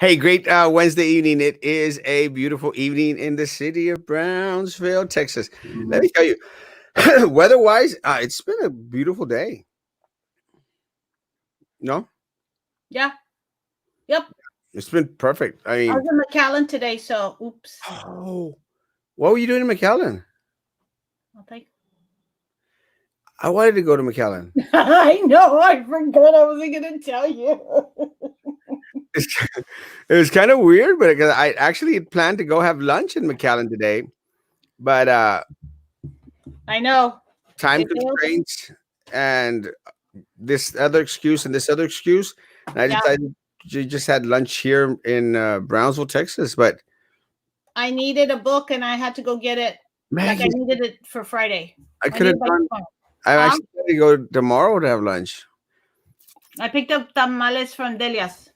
Hey, great Wednesday evening. It is a beautiful evening in the city of Brownsville, Texas. Let me tell you, weather-wise, it's been a beautiful day. No, Yeah. Yep. it's been perfect. I I was mean, in McAllen today, so oops. oh, what were you doing in McAllen? I'll take. I wanted to go to McAllen. I know. I forgot. I wasn't gonna tell you. It's, it was kind of weird, but 'cause I actually had planned to go have lunch in McAllen today, but I know. time They failed. constraints and this other excuse, and I Yeah. decided to just had lunch here in Brownsville, Texas. But I needed a book, and I had to go get it. Like I Maggie, needed it for Friday. I I could need have it by gone. tomorrow. I Huh? actually had to go tomorrow to have lunch. I picked up tamales from Delia's.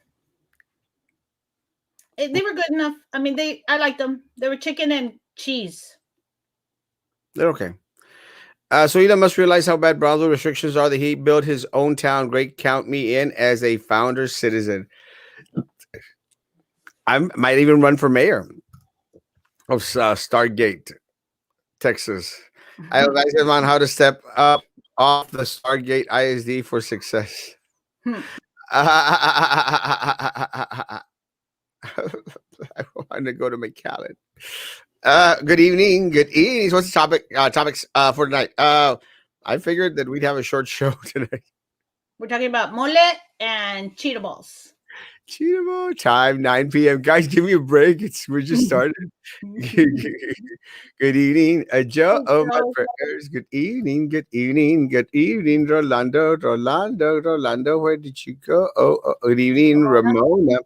They were good enough. I mean, I liked them. They were chicken and cheese. They're okay. So Elon must realize how bad Brownsville restrictions are that he built his own town. Great, count me in as a founder citizen. I might even run for mayor of Stargate, Texas. I advise him on how to step up off the Stargate ISD for success. I want to go to McAllen. Good evening. Good evening. So what's the topics for tonight? I figured that we'd have a short show tonight. We're talking about mole and Cheetah balls. Cheetah time, 9 p.m. Guys, give me a break. We just started. Good evening, Joe. Oh, my prayers. Good evening. Good evening. Good evening, Rolando. Rolando. Where did you go? Good evening, Ramona.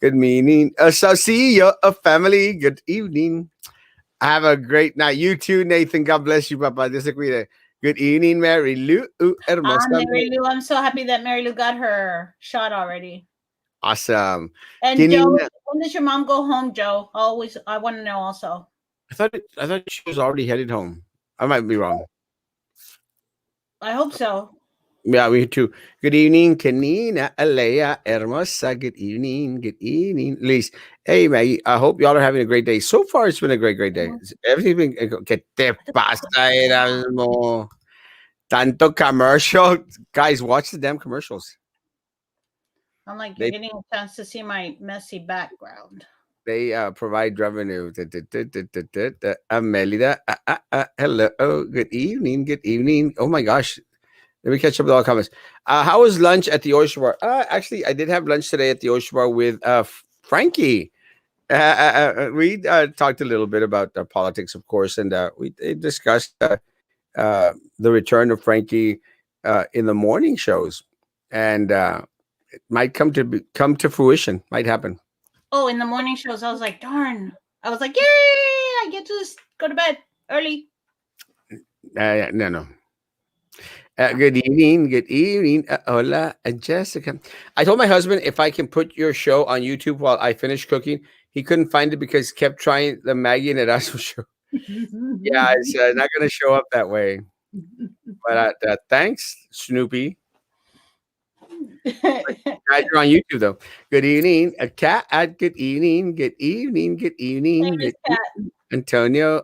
Good evening, Saucia, family. Good evening. Have a great night. You too, Nathan. God bless you, Papa. Dios te cuide. Good evening, Mary Lou. Hermosa. Mary Lou, I'm so happy that Mary Lou got her shot already. Awesome. And Joe, when does your mom go home, Joe? I want to know also. I thought she was already headed home. I might be wrong. I hope so. Yeah, me too. Good evening, Kanina, Alea, Hermosa. Good evening. Good evening, Liz. Hey, Maggie. I hope y'all are having a great day. So far, it's been a great day. Everything's been. ¿Qué te pasa, Erasmo? Tanto commercial. Guys, watch the damn commercials. I'm like, you're getting a chance to see my messy background. They provide revenue. Amelida, hello. Good evening. Good evening. Oh my gosh. Let me catch up with all the comments. How was lunch at the Oyster Bar? Actually, I did have lunch today at the Oyster Bar with Frankie. We talked a little bit about politics, of course, and we discussed the return of Frankie in the morning shows, and it might come to fruition. Might happen. Oh, in the morning shows, I was like, darn. I was like, yay! I get to go to bed early. No. Good evening. Good evening. Hola, Jessica. I told my husband if I can put your show on YouTube while I finish cooking. He couldn't find it because he kept trying the Maggie and Erasmo show. Yeah, it's not going to show up that way. But thanks, Snoopy. Guys, you're on YouTube though. Good evening, cat. Good evening. Good evening. Good evening. Good evening. Antonio.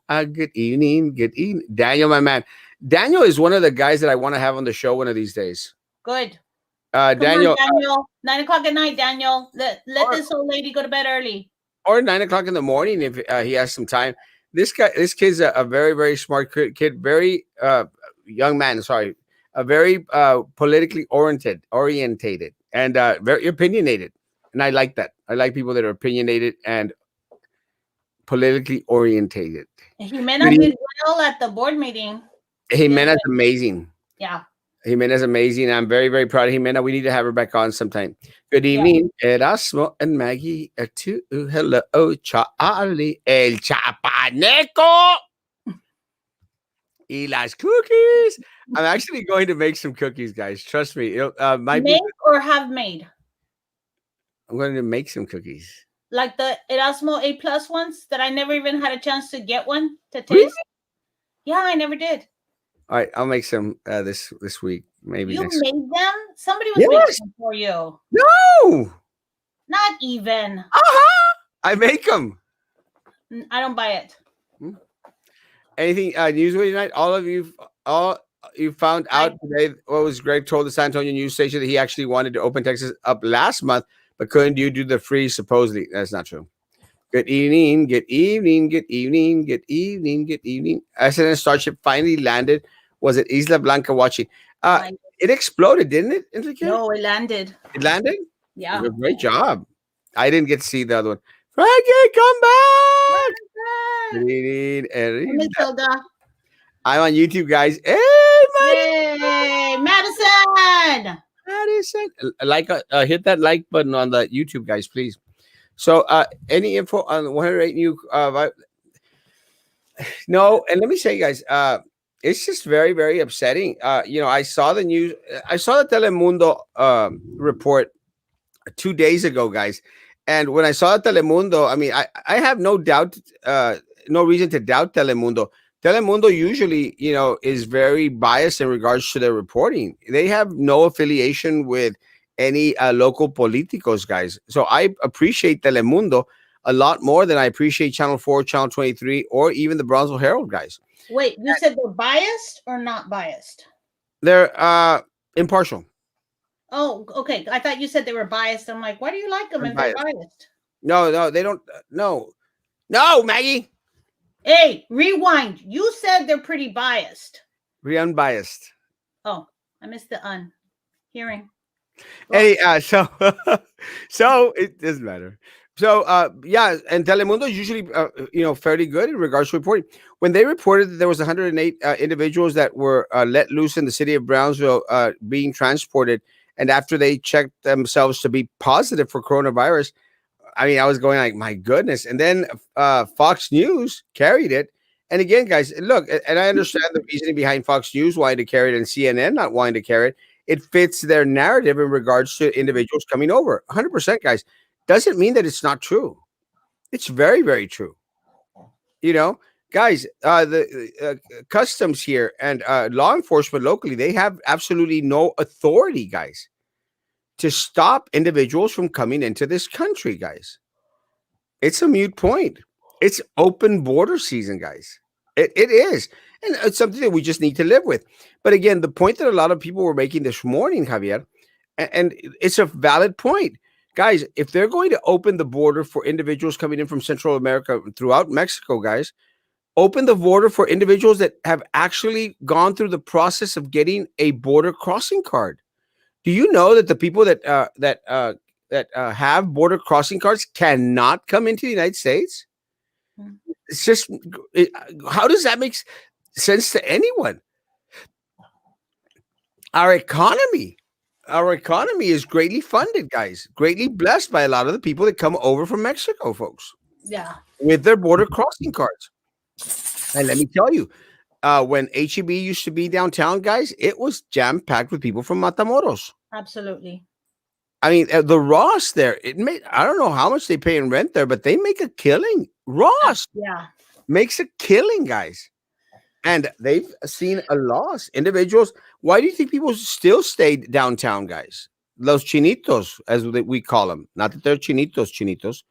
Good evening. Good evening. Daniel, my man. Daniel is one of the guys that I want to have on the show one of these days. Good. Daniel. On, Daniel. 9 o'clock at night, Daniel. Let this old lady go to bed early. Or 9 o'clock in the morning if he has some time. This kid's a very, very smart kid. Very young man. Sorry. A very politically orientated and very opinionated. And I like that. I like people that are opinionated and politically orientated. Jimena did well at the board meeting. Jimena's amazing. Yeah. Jimena's amazing. I'm very, very proud of Jimena. We need to have her back on sometime. Good evening, Erasmo and Maggie. Hello, Charlie, El Chapaneco. Y las cookies. I'm actually going to make some cookies, guys. Trust me. Make or have made? I'm going to make some cookies. Like the Erasmo A+ ones that I never even had a chance to get one to taste. Really? Yeah, I never did. All right, I'll make some this week. Maybe you next made week. Them? Somebody was making them for you. No. Not even. I make them. I don't buy it. Anything newsworthy tonight? All you found out today. What was Greg told the San Antonio news station that he actually wanted to open Texas up last month, but couldn't due to the freeze. Supposedly, that's not true. Good evening. Good evening. Good evening. Good evening. Good evening. SNS Starship finally landed. Was it Isla Blanca watching? It exploded, didn't it, Enrique? No, it landed. It landed? Yeah. Great job. I didn't get to see the other one. Frankie, come back! Good evening, Miss Hilda. I'm on YouTube, guys. Hey, Yay, Madison! Madison. Like, hit that like button on the YouTube, guys, please. So, any info on 108 new? No, and let me say, guys, it's just very, very upsetting. I saw the news. I saw the Telemundo report 2 days ago, guys. And when I saw Telemundo, I mean, I have no doubt, no reason to doubt Telemundo. Telemundo usually, is very biased in regards to their reporting. They have no affiliation with any local politicos, guys. So I appreciate Telemundo a lot more than I appreciate Channel 4, Channel 23, or even the Brownsville Herald, guys. Wait, you said they're biased or not biased? They're impartial. Oh, okay. I thought you said they were biased. I'm like, why do you like them if they're biased? No, they don't. No, Maggie. Hey, rewind. You said they're pretty biased. Unbiased. Oh, I missed the hearing. Hey, so it doesn't matter. So, yeah, and Telemundo is usually, fairly good in regards to reporting. When they reported that there was 108 individuals that were let loose in the city of Brownsville being transported, and after they checked themselves to be positive for coronavirus, I mean, I was going like, my goodness. And then Fox News carried it. And again, guys, look, and I understand the reasoning behind Fox News wanting to carry it and CNN not wanting to carry it. It fits their narrative in regards to individuals coming over. 100%, guys. Doesn't mean that it's not true. It's very, very true. Guys, the customs here and law enforcement locally, they have absolutely no authority, guys, to stop individuals from coming into this country, guys. It's a moot point. It's open border season, guys. It is. And it's something that we just need to live with. But again, the point that a lot of people were making this morning, Javier, and it's a valid point. Guys, if they're going to open the border for individuals coming in from Central America throughout Mexico, guys, open the border for individuals that have actually gone through the process of getting a border crossing card. Do you know that the people that have border crossing cards cannot come into the United States? It's just, how does that make sense to anyone? Our economy is greatly funded, guys, greatly blessed by a lot of the people that come over from Mexico, folks. Yeah. With their border crossing cards. And let me tell you, when HEB used to be downtown, guys, it was jam-packed with people from Matamoros. Absolutely. I mean, the Ross there, I don't know how much they pay in rent there, but they make a killing. Ross makes a killing, guys. And they've seen a loss. Individuals, why do you think people still stay downtown, guys? Los chinitos, as we call them. Not that they're chinitos.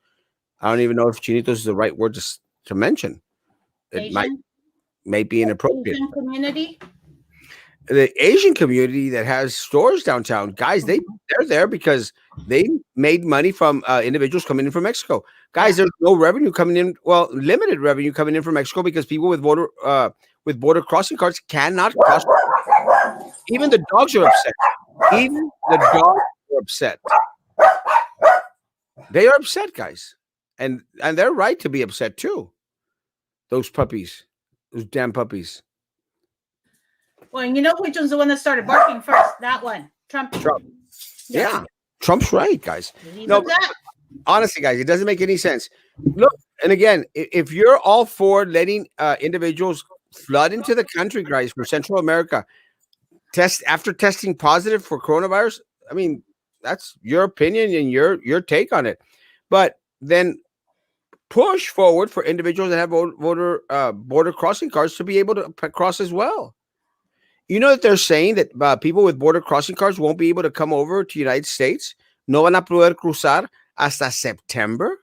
I don't even know if chinitos is the right word to mention. It might be inappropriate. Asian community? The Asian community that has stores downtown, guys, they're there because they made money from individuals coming in from Mexico. Guys, there's no revenue coming in. Well, limited revenue coming in from Mexico because people with border crossing cards cannot cross. Even the dogs are upset. Even the dogs are upset. They are upset, guys, and they're right to be upset too. Those puppies, those damn puppies. Well, you know which one's the one that started barking first? That one. Trump. Yeah. Trump's right, guys. No, honestly, guys, it doesn't make any sense. Look, and again, if you're all for letting individuals flood into the country, guys, from Central America, after testing positive for coronavirus, I mean, that's your opinion and your take on it. But then push forward for individuals that have border crossing cards to be able to cross as well. You know that they're saying that people with border crossing cards won't be able to come over to the United States. No van a poder cruzar hasta September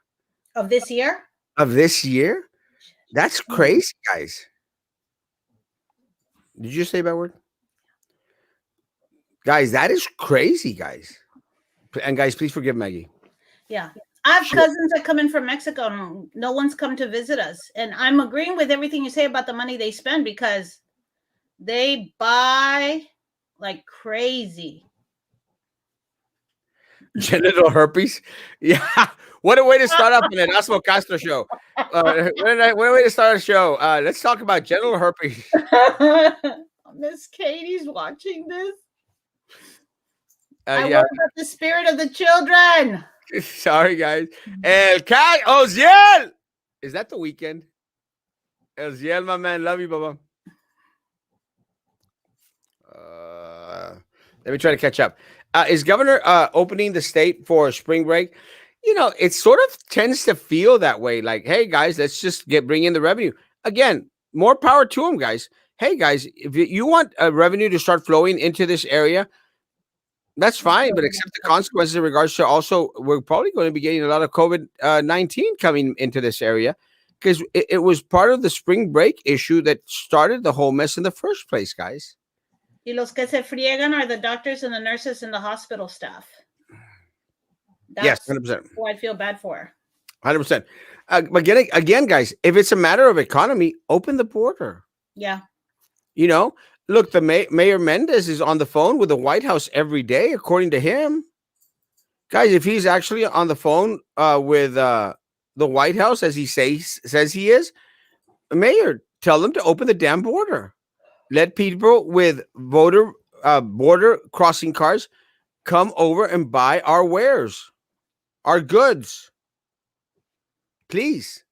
Of this year? of this year. That's crazy, guys. Did you say that word? Guys, that is crazy, guys. And guys, please forgive Maggie. Yeah. I have cousins that come in from Mexico and no one's come to visit us. And I'm agreeing with everything you say about the money they spend because they buy like crazy. Genital herpes. Yeah. What a way to start up an Erasmo Castro show. What a way to start a show. Let's talk about genital herpes. Miss Katie's watching this. I Yeah. worry about the spirit of the children. Sorry, guys. El Cat Oziel. Is that the weekend? Oziel, my man. Love you, Baba. Let me try to catch up. Is Governor opening the state for spring break? You know, it sort of tends to feel that way. Like, hey, guys, let's just bring in the revenue. Again, more power to them, guys. Hey, guys, if you want revenue to start flowing into this area, that's fine, but accept the consequences in regards to also, we're probably going to be getting a lot of COVID-19 coming into this area because it was part of the spring break issue that started the whole mess in the first place, guys. Y los que se friegan are the doctors and the nurses and the hospital staff. Yes, That's 100%. who I feel bad for. 100%. But again, guys, if it's a matter of economy, open the border. Yeah. You know, look, the Mayor Mendez is on the phone with the White House every day, according to him. Guys, if he's actually on the phone with the White House, as he says he is, Mayor, tell them to open the damn border. Let people with border crossing cards come over and buy our wares, our goods. Please.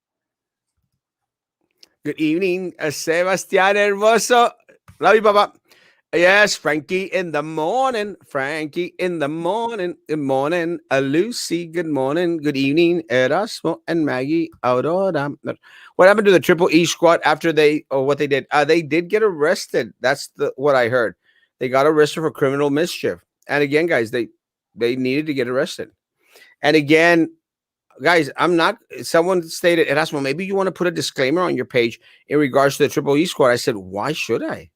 Good evening, Sebastián Hermoso. Love you, Papa. Yes, Frankie in the morning. Frankie in the morning. Good morning, Lucy. Good morning. Good evening, Erasmo and Maggie. Aurora. What happened to the Triple E squad after what they did? They did get arrested. That's what I heard. They got arrested for criminal mischief. And again, guys, they needed to get arrested. And again, guys, someone stated, Erasmo, maybe you want to put a disclaimer on your page in regards to the Triple E squad. I said, why should I?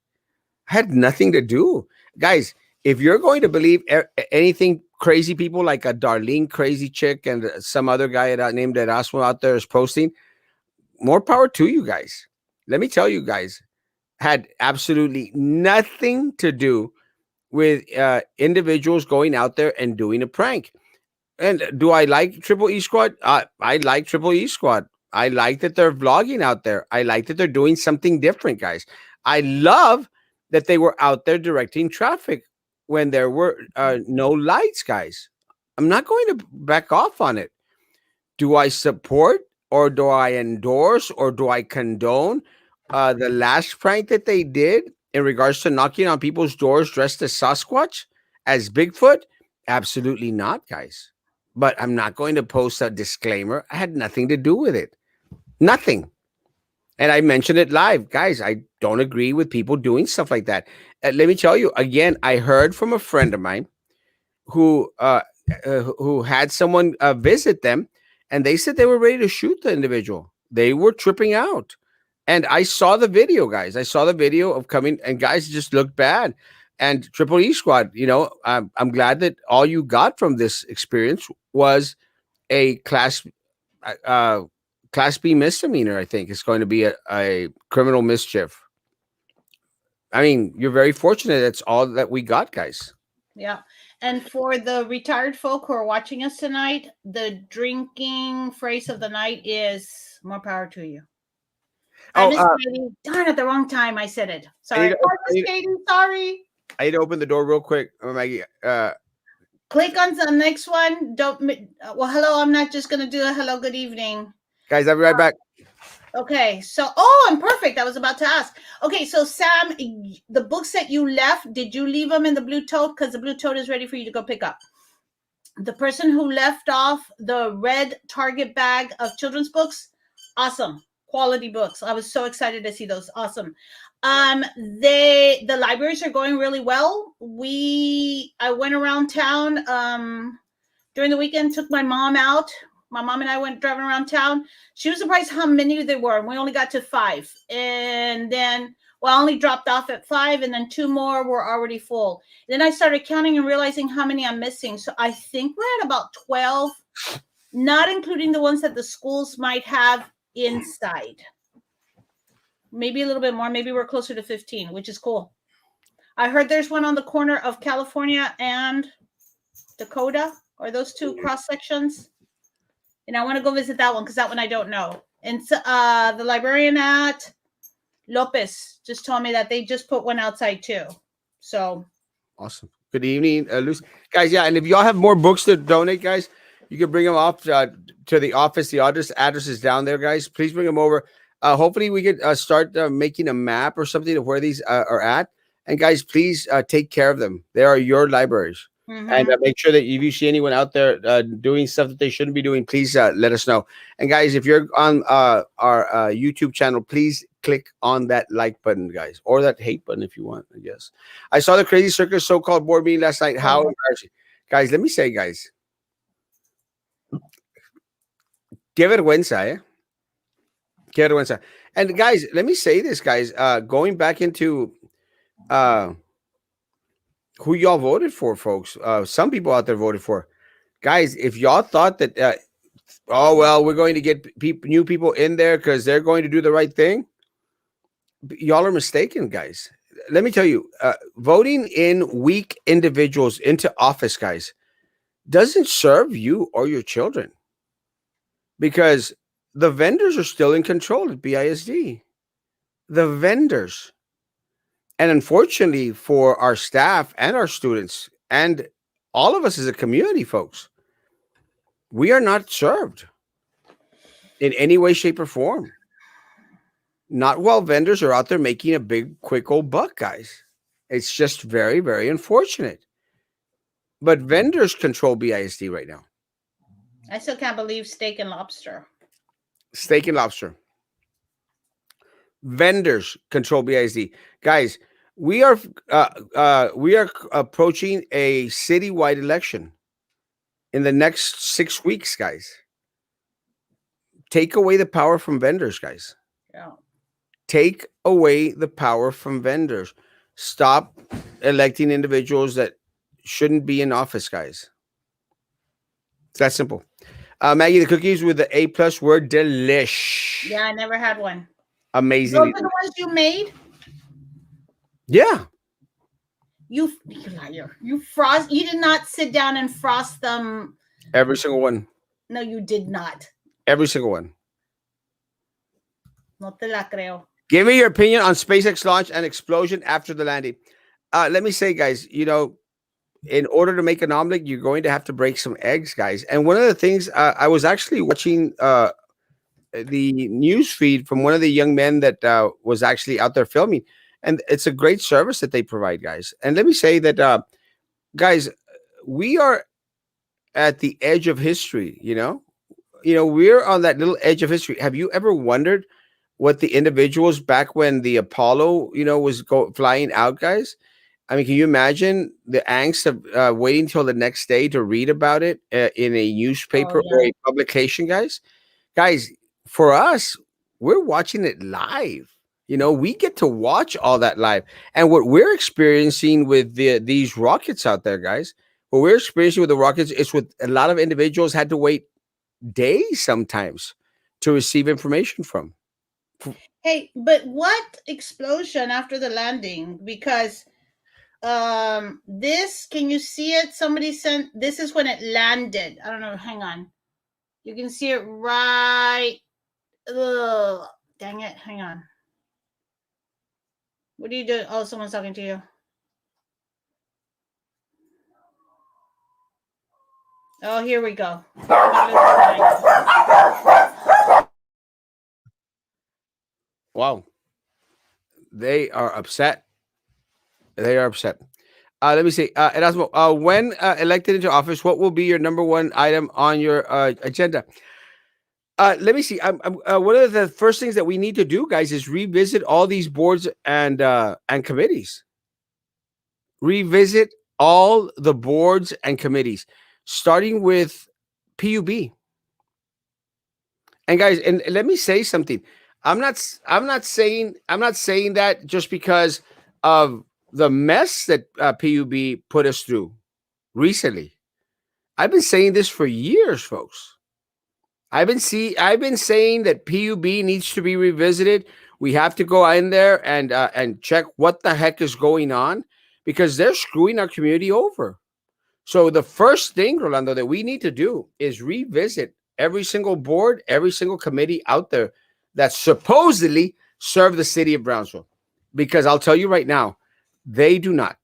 I had nothing to do. Guys, if you're going to believe anything crazy people like a Darlene crazy chick and some other guy named Erasmo out there is posting, more power to you guys. Let me tell you guys, had absolutely nothing to do with individuals going out there and doing a prank. And do I like Triple E Squad? I like Triple E Squad. I like that they're vlogging out there. I like that they're doing something different, guys. I love that they were out there directing traffic when there were no lights, guys. I'm not going to back off on it. Do I support or do I endorse or do I condone the last prank that they did in regards to knocking on people's doors dressed as Sasquatch, as Bigfoot? Absolutely not, guys. But I'm not going to post a disclaimer. I had nothing to do with it. Nothing. And I mentioned it live. Guys, I don't agree with people doing stuff like that. Let me tell you, again, I heard from a friend of mine who had someone visit them, and they said they were ready to shoot the individual. They were tripping out. And I saw the video, guys. I saw the video of coming, and guys just looked bad. And Triple E Squad, I'm glad that all you got from this experience was a Class B misdemeanor. I think it's going to be a criminal mischief. I mean, you're very fortunate. That's all that we got, guys. Yeah. And for the retired folk who are watching us tonight, the drinking phrase of the night is more power to you. I Miss Katie. Darn, at the wrong time I said it. Sorry. Miss Katie, sorry. I need to open the door real quick, Maggie. Click on the next one. Don't. Well, hello. I'm not just gonna do a hello. Good evening, guys. I'll be right back. Okay. So, I'm perfect. I was about to ask. Okay. So, Sam, the books that you left, did you leave them in the blue tote? Because the blue tote is ready for you to go pick up. The person who left off the red Target bag of children's books, awesome. Quality books. I was so excited to see those. Awesome. The libraries are going really well. I went around town during the weekend, took my mom out. My mom and I went driving around town. She was surprised how many there were. And we only got to 5. And then, well, I only dropped off at 5, and then 2 more were already full. Then I started counting and realizing how many I'm missing. So I think we're at about 12, not including the ones that the schools might have inside. Maybe a little bit more. Maybe we're closer to 15, which is cool. I heard there's one on the corner of California and Dakota, or those 2 cross sections. And I want to go visit that one because that one I don't know. And the librarian at Lopez just told me that they just put one outside too. So awesome. Good evening, Lucy. Guys. Yeah, and if y'all have more books to donate, guys, you can bring them up to the office. The address is down there, guys. Please bring them over. Hopefully, we could start making a map or something of where these are at. And guys, please take care of them. They are your libraries. And make sure that if you see anyone out there doing stuff that they shouldn't be doing, please let us know. And guys, if you're on our YouTube channel, please click on that like button, guys, or that hate button if you want, I guess. I saw the Crazy Circus so-called board meeting last night. How embarrassing. Guys, let me say, guys, que vergüenza, eh? Que vergüenza. And guys, let me say this, guys, going back into who y'all voted for, folks. Some people out there voted for. Guys, if y'all thought that, oh, well, we're going to get new people in there because they're going to do the right thing, y'all are mistaken, guys. Let me tell you, voting in weak individuals into office, guys, doesn't serve you or your children because the vendors are still in control at BISD. The vendors. And unfortunately for our staff and our students and all of us as a community, folks, we are not served in any way, shape, or form. Not while vendors are out there making a big, quick old buck, guys. It's just very, very unfortunate. But vendors control BISD right now. I still can't believe steak and lobster. Steak and lobster. Vendors control BISD. Guys, we are approaching a citywide election in the next 6 weeks, guys. Take away the power from vendors, guys. Yeah. Take away the power from vendors. Stop electing individuals that shouldn't be in office, guys. It's that simple. Maggie, the cookies with the A+ were delish. Yeah, I never had one. Amazing. Those are the ones you made? Yeah. You liar. You did not sit down and frost them. Every single one. No, you did not. Every single one. No te la creo. Give me your opinion on SpaceX launch and explosion after the landing. Let me say, guys, in order to make an omelet, you're going to have to break some eggs, guys. And one of the things, I was actually watching the news feed from one of the young men that was actually out there filming. And it's a great service that they provide, guys. And let me say that, guys, we are at the edge of history, we're on that little edge of history. Have you ever wondered what the individuals back when the Apollo, was flying out, guys? I mean, can you imagine the angst of waiting till the next day to read about it in a newspaper or a publication, guys? Guys, for us, we're watching it live. We get to watch all that live. And what we're experiencing with these rockets out there, guys, what we're experiencing with the rockets is what a lot of individuals had to wait days sometimes to receive information from. Hey, but what explosion after the landing? Because this, can you see it? Somebody sent, this is when it landed. I don't know. Hang on. You can see it right. Ugh, dang it. Hang on. What do you do? Oh, someone's talking to you. Oh, here we go. Wow. They are upset. They are upset. Let me see. Erasmo, when elected into office, what will be your number one item on your agenda? Let me see. One of the first things that we need to do, guys, is revisit all these boards and committees. Revisit all the boards and committees. starting with PUB. And guys, and let me say something. I'm not saying that just because of the mess that PUB put us through recently. I've been saying this for years, folks. I've been saying that PUB needs to be revisited. We have to go in there and check what the heck is going on, because they're screwing our community over. So the first thing, Rolando, that we need to do is revisit every single board, every single committee out there that supposedly serve the city of Brownsville. Because I'll tell you right now, they do not.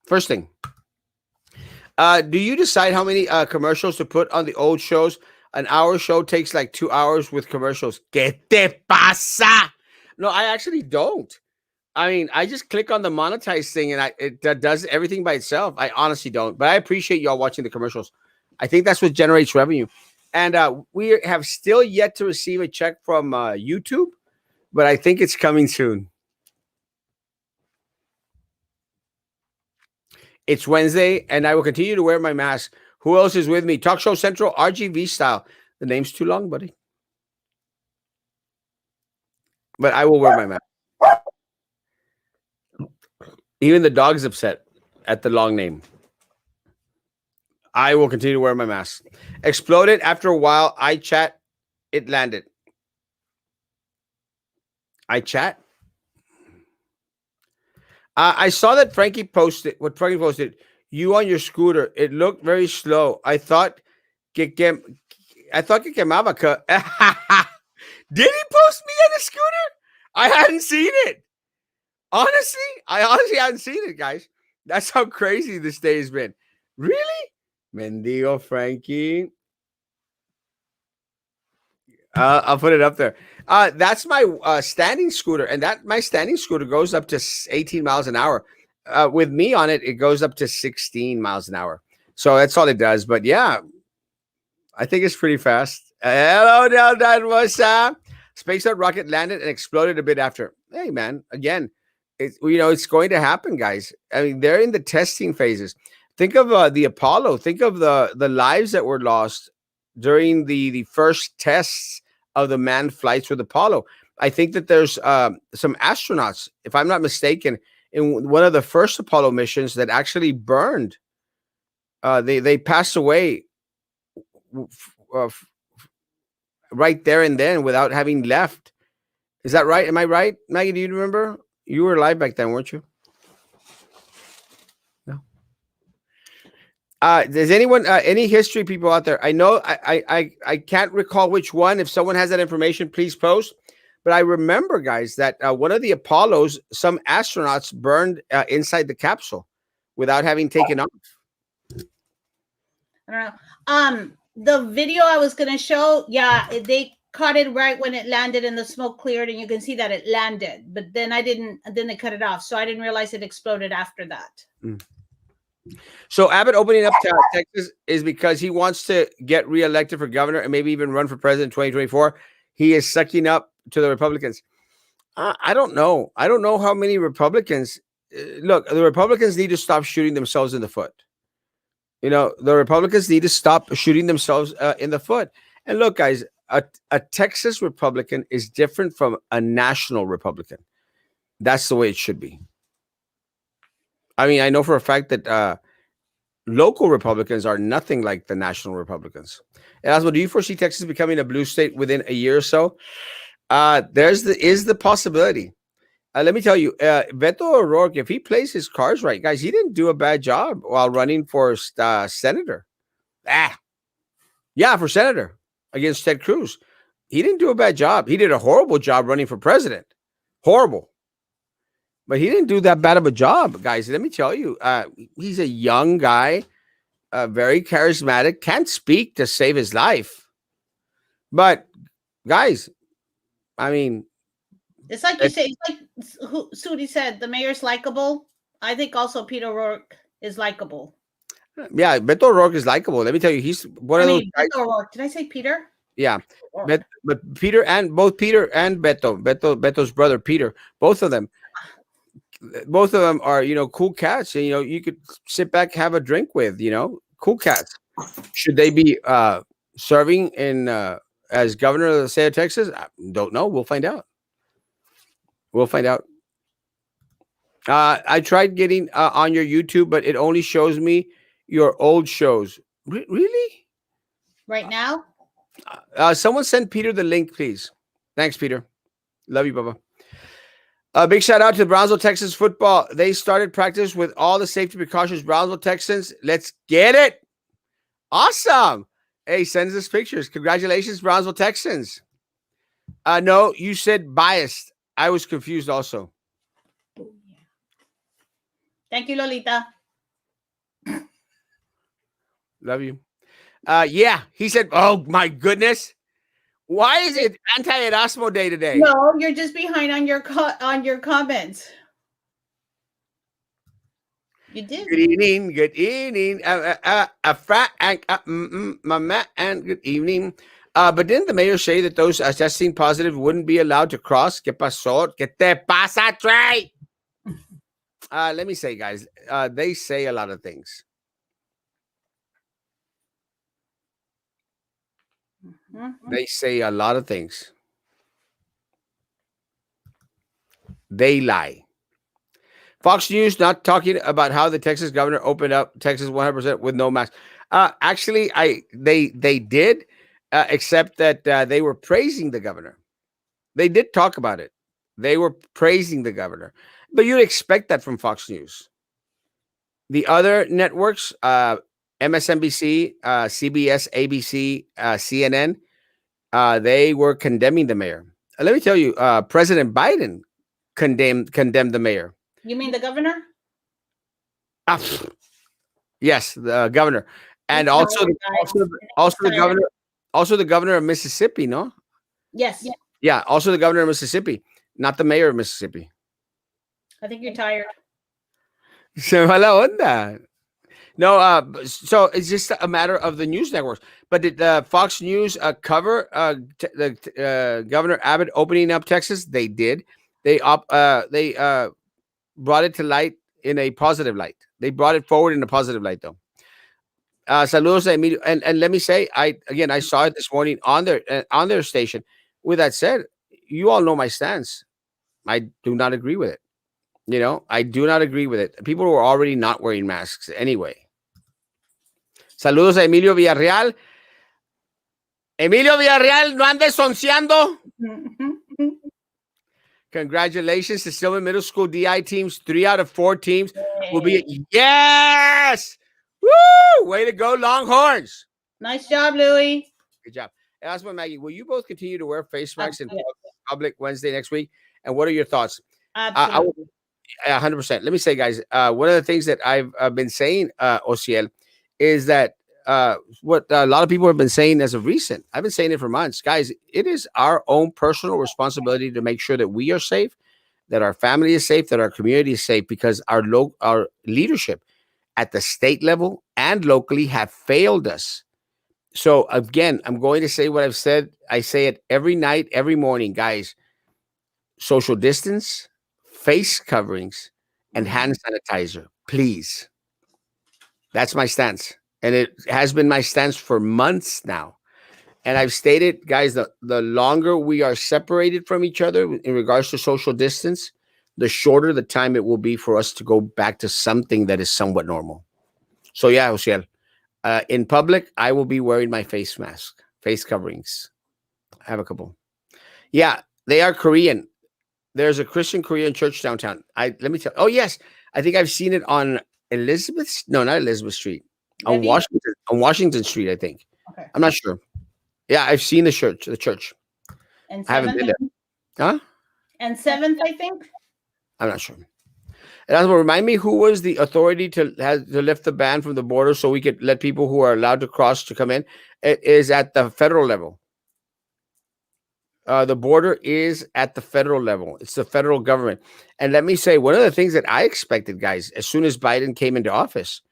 First thing, do you decide how many commercials to put on the old shows? An hour show takes like 2 hours with commercials. ¿Qué te pasa? No, I actually don't. I mean, I just click on the monetize thing and it does everything by itself. I honestly don't, but I appreciate y'all watching the commercials. I think that's what generates revenue. And we have still yet to receive a check from YouTube, but I think it's coming soon. It's Wednesday, and I will continue to wear my mask. Who else is with me? Talk Show Central, RGV style. The name's too long, buddy. But I will wear my mask. Even the dog's upset at the long name. I will continue to wear my mask. Exploded after a while. I chat. It landed. I chat. I saw that Frankie posted. What Frankie posted. You on your scooter. It looked very slow. I thought que quemaba. Did he post me on a scooter? I hadn't seen it. I honestly hadn't seen it, guys. That's how crazy this day has been. Really? Mendigo Frankie. I'll put it up there. That's my standing scooter, and my standing scooter goes up to 18 miles an hour. With me on it, it goes up to 16 miles an hour. So that's all it does. But yeah, I think it's pretty fast. Hello, Del Dalmosa. Space Out rocket landed and exploded a bit after. Hey, man, again, it's going to happen, guys. I mean, they're in the testing phases. Think of the Apollo. Think of the lives that were lost during the first tests of the manned flights with Apollo. I think that there's some astronauts, if I'm not mistaken, in one of the first Apollo missions that actually burned. They passed away right there and then without having left. Is that right? Am I right, Maggie? Do you remember? You were alive back then, weren't you? No. Does anyone, any history people out there? I know I can't recall which one. If someone has that information, please post. But I remember, guys, that one of the Apollos, some astronauts burned inside the capsule without having taken off. I don't know. The video I was going to show, yeah, they caught it right when it landed and the smoke cleared, and you can see that it landed. But then then they cut it off, so I didn't realize it exploded after that. Mm. So Abbott opening up Texas is because he wants to get reelected for governor and maybe even run for president in 2024. He is sucking up to the Republicans. I don't know. I don't know how many Republicans. Look, the Republicans need to stop shooting themselves in the foot. The Republicans need to stop shooting themselves in the foot. And look, guys, a Texas Republican is different from a national Republican. That's the way it should be. I mean, I know for a fact that local Republicans are nothing like the national Republicans. Erasmo, do you foresee Texas becoming a blue state within a year or so? Is the possibility. Let me tell you, Beto O'Rourke, if he plays his cards right, guys, he didn't do a bad job while running for senator. For senator against Ted Cruz. He didn't do a bad job. He did a horrible job running for president. Horrible. But he didn't do that bad of a job, guys. Let me tell you, he's a young guy, very charismatic, can't speak to save his life. But, guys, I mean, it's like you say, it's like Sudi said, the mayor's likable. I think also Peter O'Rourke is likable. Yeah, Beto O'Rourke is likable. Let me tell you, he's one of those guys. Beto O'Rourke. Did I say Peter? Yeah, but Peter and Beto, Beto's brother Peter, both of them. both of them are, cool cats, and you could sit back, have a drink with, cool cats. Should they be serving in as governor of the state of Texas? I don't know. We'll find out. We'll find out. I tried getting on your YouTube, but it only shows me your old shows. Really? Right now? Someone send Peter the link, please. Thanks, Peter. Love you, Bubba. Big shout out to Brownsville, Texas football. They started practice with all the safety precautions. Brownsville Texans, let's get it. Awesome. Hey, send us pictures. Congratulations, Brownsville Texans. No, you said biased. I was confused also. Thank you, Lolita. Love you. Yeah, he said, oh my goodness. Why is it anti-Erasmo Day today? No, you're just behind on your comments. You did. Good evening. Good evening. Mama, and good evening. But didn't the mayor say that those testing positive wouldn't be allowed to cross? ¿Qué pasó? ¿Qué te pasa, Trey? Let me say, guys, they say a lot of things. They say a lot of things. They lie. Fox News not talking about how the Texas governor opened up Texas 100% with no mask. Actually, they did, except that they were praising the governor. They did talk about it. They were praising the governor. But you'd expect that from Fox News. The other networks, MSNBC, CBS, ABC, CNN, they were condemning the mayor. Let me tell you, President Biden condemned the mayor. You mean the governor? Yes, the governor, and also the governor of Mississippi. No. Yes. Yeah, also the governor of Mississippi, not the mayor of Mississippi. I think you're tired. Se va la onda. No, so it's just a matter of the news networks. But did Fox News cover the Governor Abbott opening up Texas? They did. They brought it to light in a positive light. They brought it forward in a positive light, though. Saludos a Emilio. And let me say, I saw it this morning on their station. With that said, you all know my stance. I do not agree with it. I do not agree with it. People were already not wearing masks anyway. Saludos a Emilio Villarreal. Emilio Villarreal, no andes onceando. Congratulations to Stillman Middle School DI teams. 3 out of 4 teams will be. Yes! Woo! Way to go, Longhorns. Nice job, Louie. Good job. Erasmo and Maggie, will you both continue to wear face masks in public Wednesday next week? And what are your thoughts? Absolutely. 100%. Let me say, guys, one of the things that I've been saying, Ociel, is that what a lot of people have been saying as of recent. I've been saying it for months. Guys, it is our own personal responsibility to make sure that we are safe, that our family is safe, that our community is safe, because our leadership at the state level and locally have failed us. So again, I'm going to say what I've said. I say it every night, every morning, guys. Social distance, face coverings, and hand sanitizer, please. That's my stance. And it has been my stance for months now. And I've stated, guys, the longer we are separated from each other in regards to social distance, the shorter the time it will be for us to go back to something that is somewhat normal. So yeah, Ociel, in public, I will be wearing my face mask, face coverings. I have a couple. Yeah, they are Korean. There's a Christian Korean church downtown. Let me tell. Oh yes, I think I've seen it on Elizabeth. No, not Elizabeth Street. On Washington Street, I think. Okay. I'm not sure. Yeah, I've seen the church. And I haven't been there. Huh? And 7th, I think. I'm not sure. And also, remind me, who was the authority to lift the ban from the border so we could let people who are allowed to cross to come in? It is at the federal level. The border is at the federal level. It's the federal government. And let me say, one of the things that I expected, guys, as soon as Biden came into office,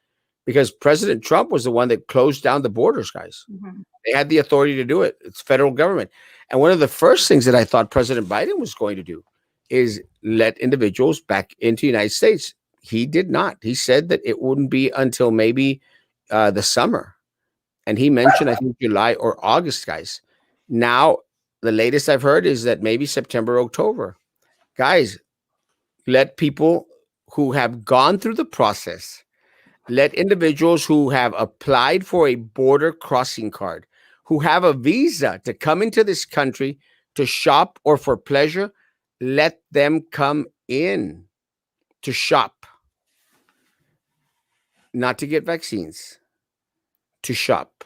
because President Trump was the one that closed down the borders, guys. Mm-hmm. They had the authority to do it. It's federal government. And one of the first things that I thought President Biden was going to do is let individuals back into the United States. He did not. He said that it wouldn't be until maybe the summer. And he mentioned, I think, July or August, guys. Now, the latest I've heard is that maybe September, October. Guys, let people who have gone through the process, let individuals who have applied for a border crossing card, who have a visa to come into this country to shop or for pleasure, let them come in to shop, not to get vaccines, to shop.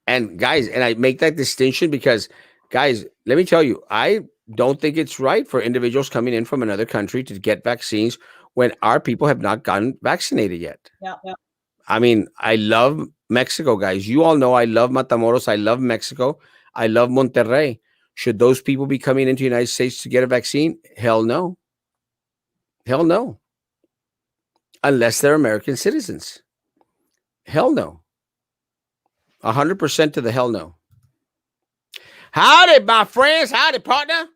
And guys, and I make that distinction because, guys, let me tell you, I don't think it's right for individuals coming in from another country to get vaccines when our people have not gotten vaccinated yet. Yeah. I mean, I love Mexico, guys. You all know I love Matamoros. I love Mexico. I love Monterrey. Should those people be coming into the United States to get a vaccine? Hell no. Hell no. Unless they're American citizens. Hell no. 100% to the hell no. Howdy, my friends. Howdy, partner.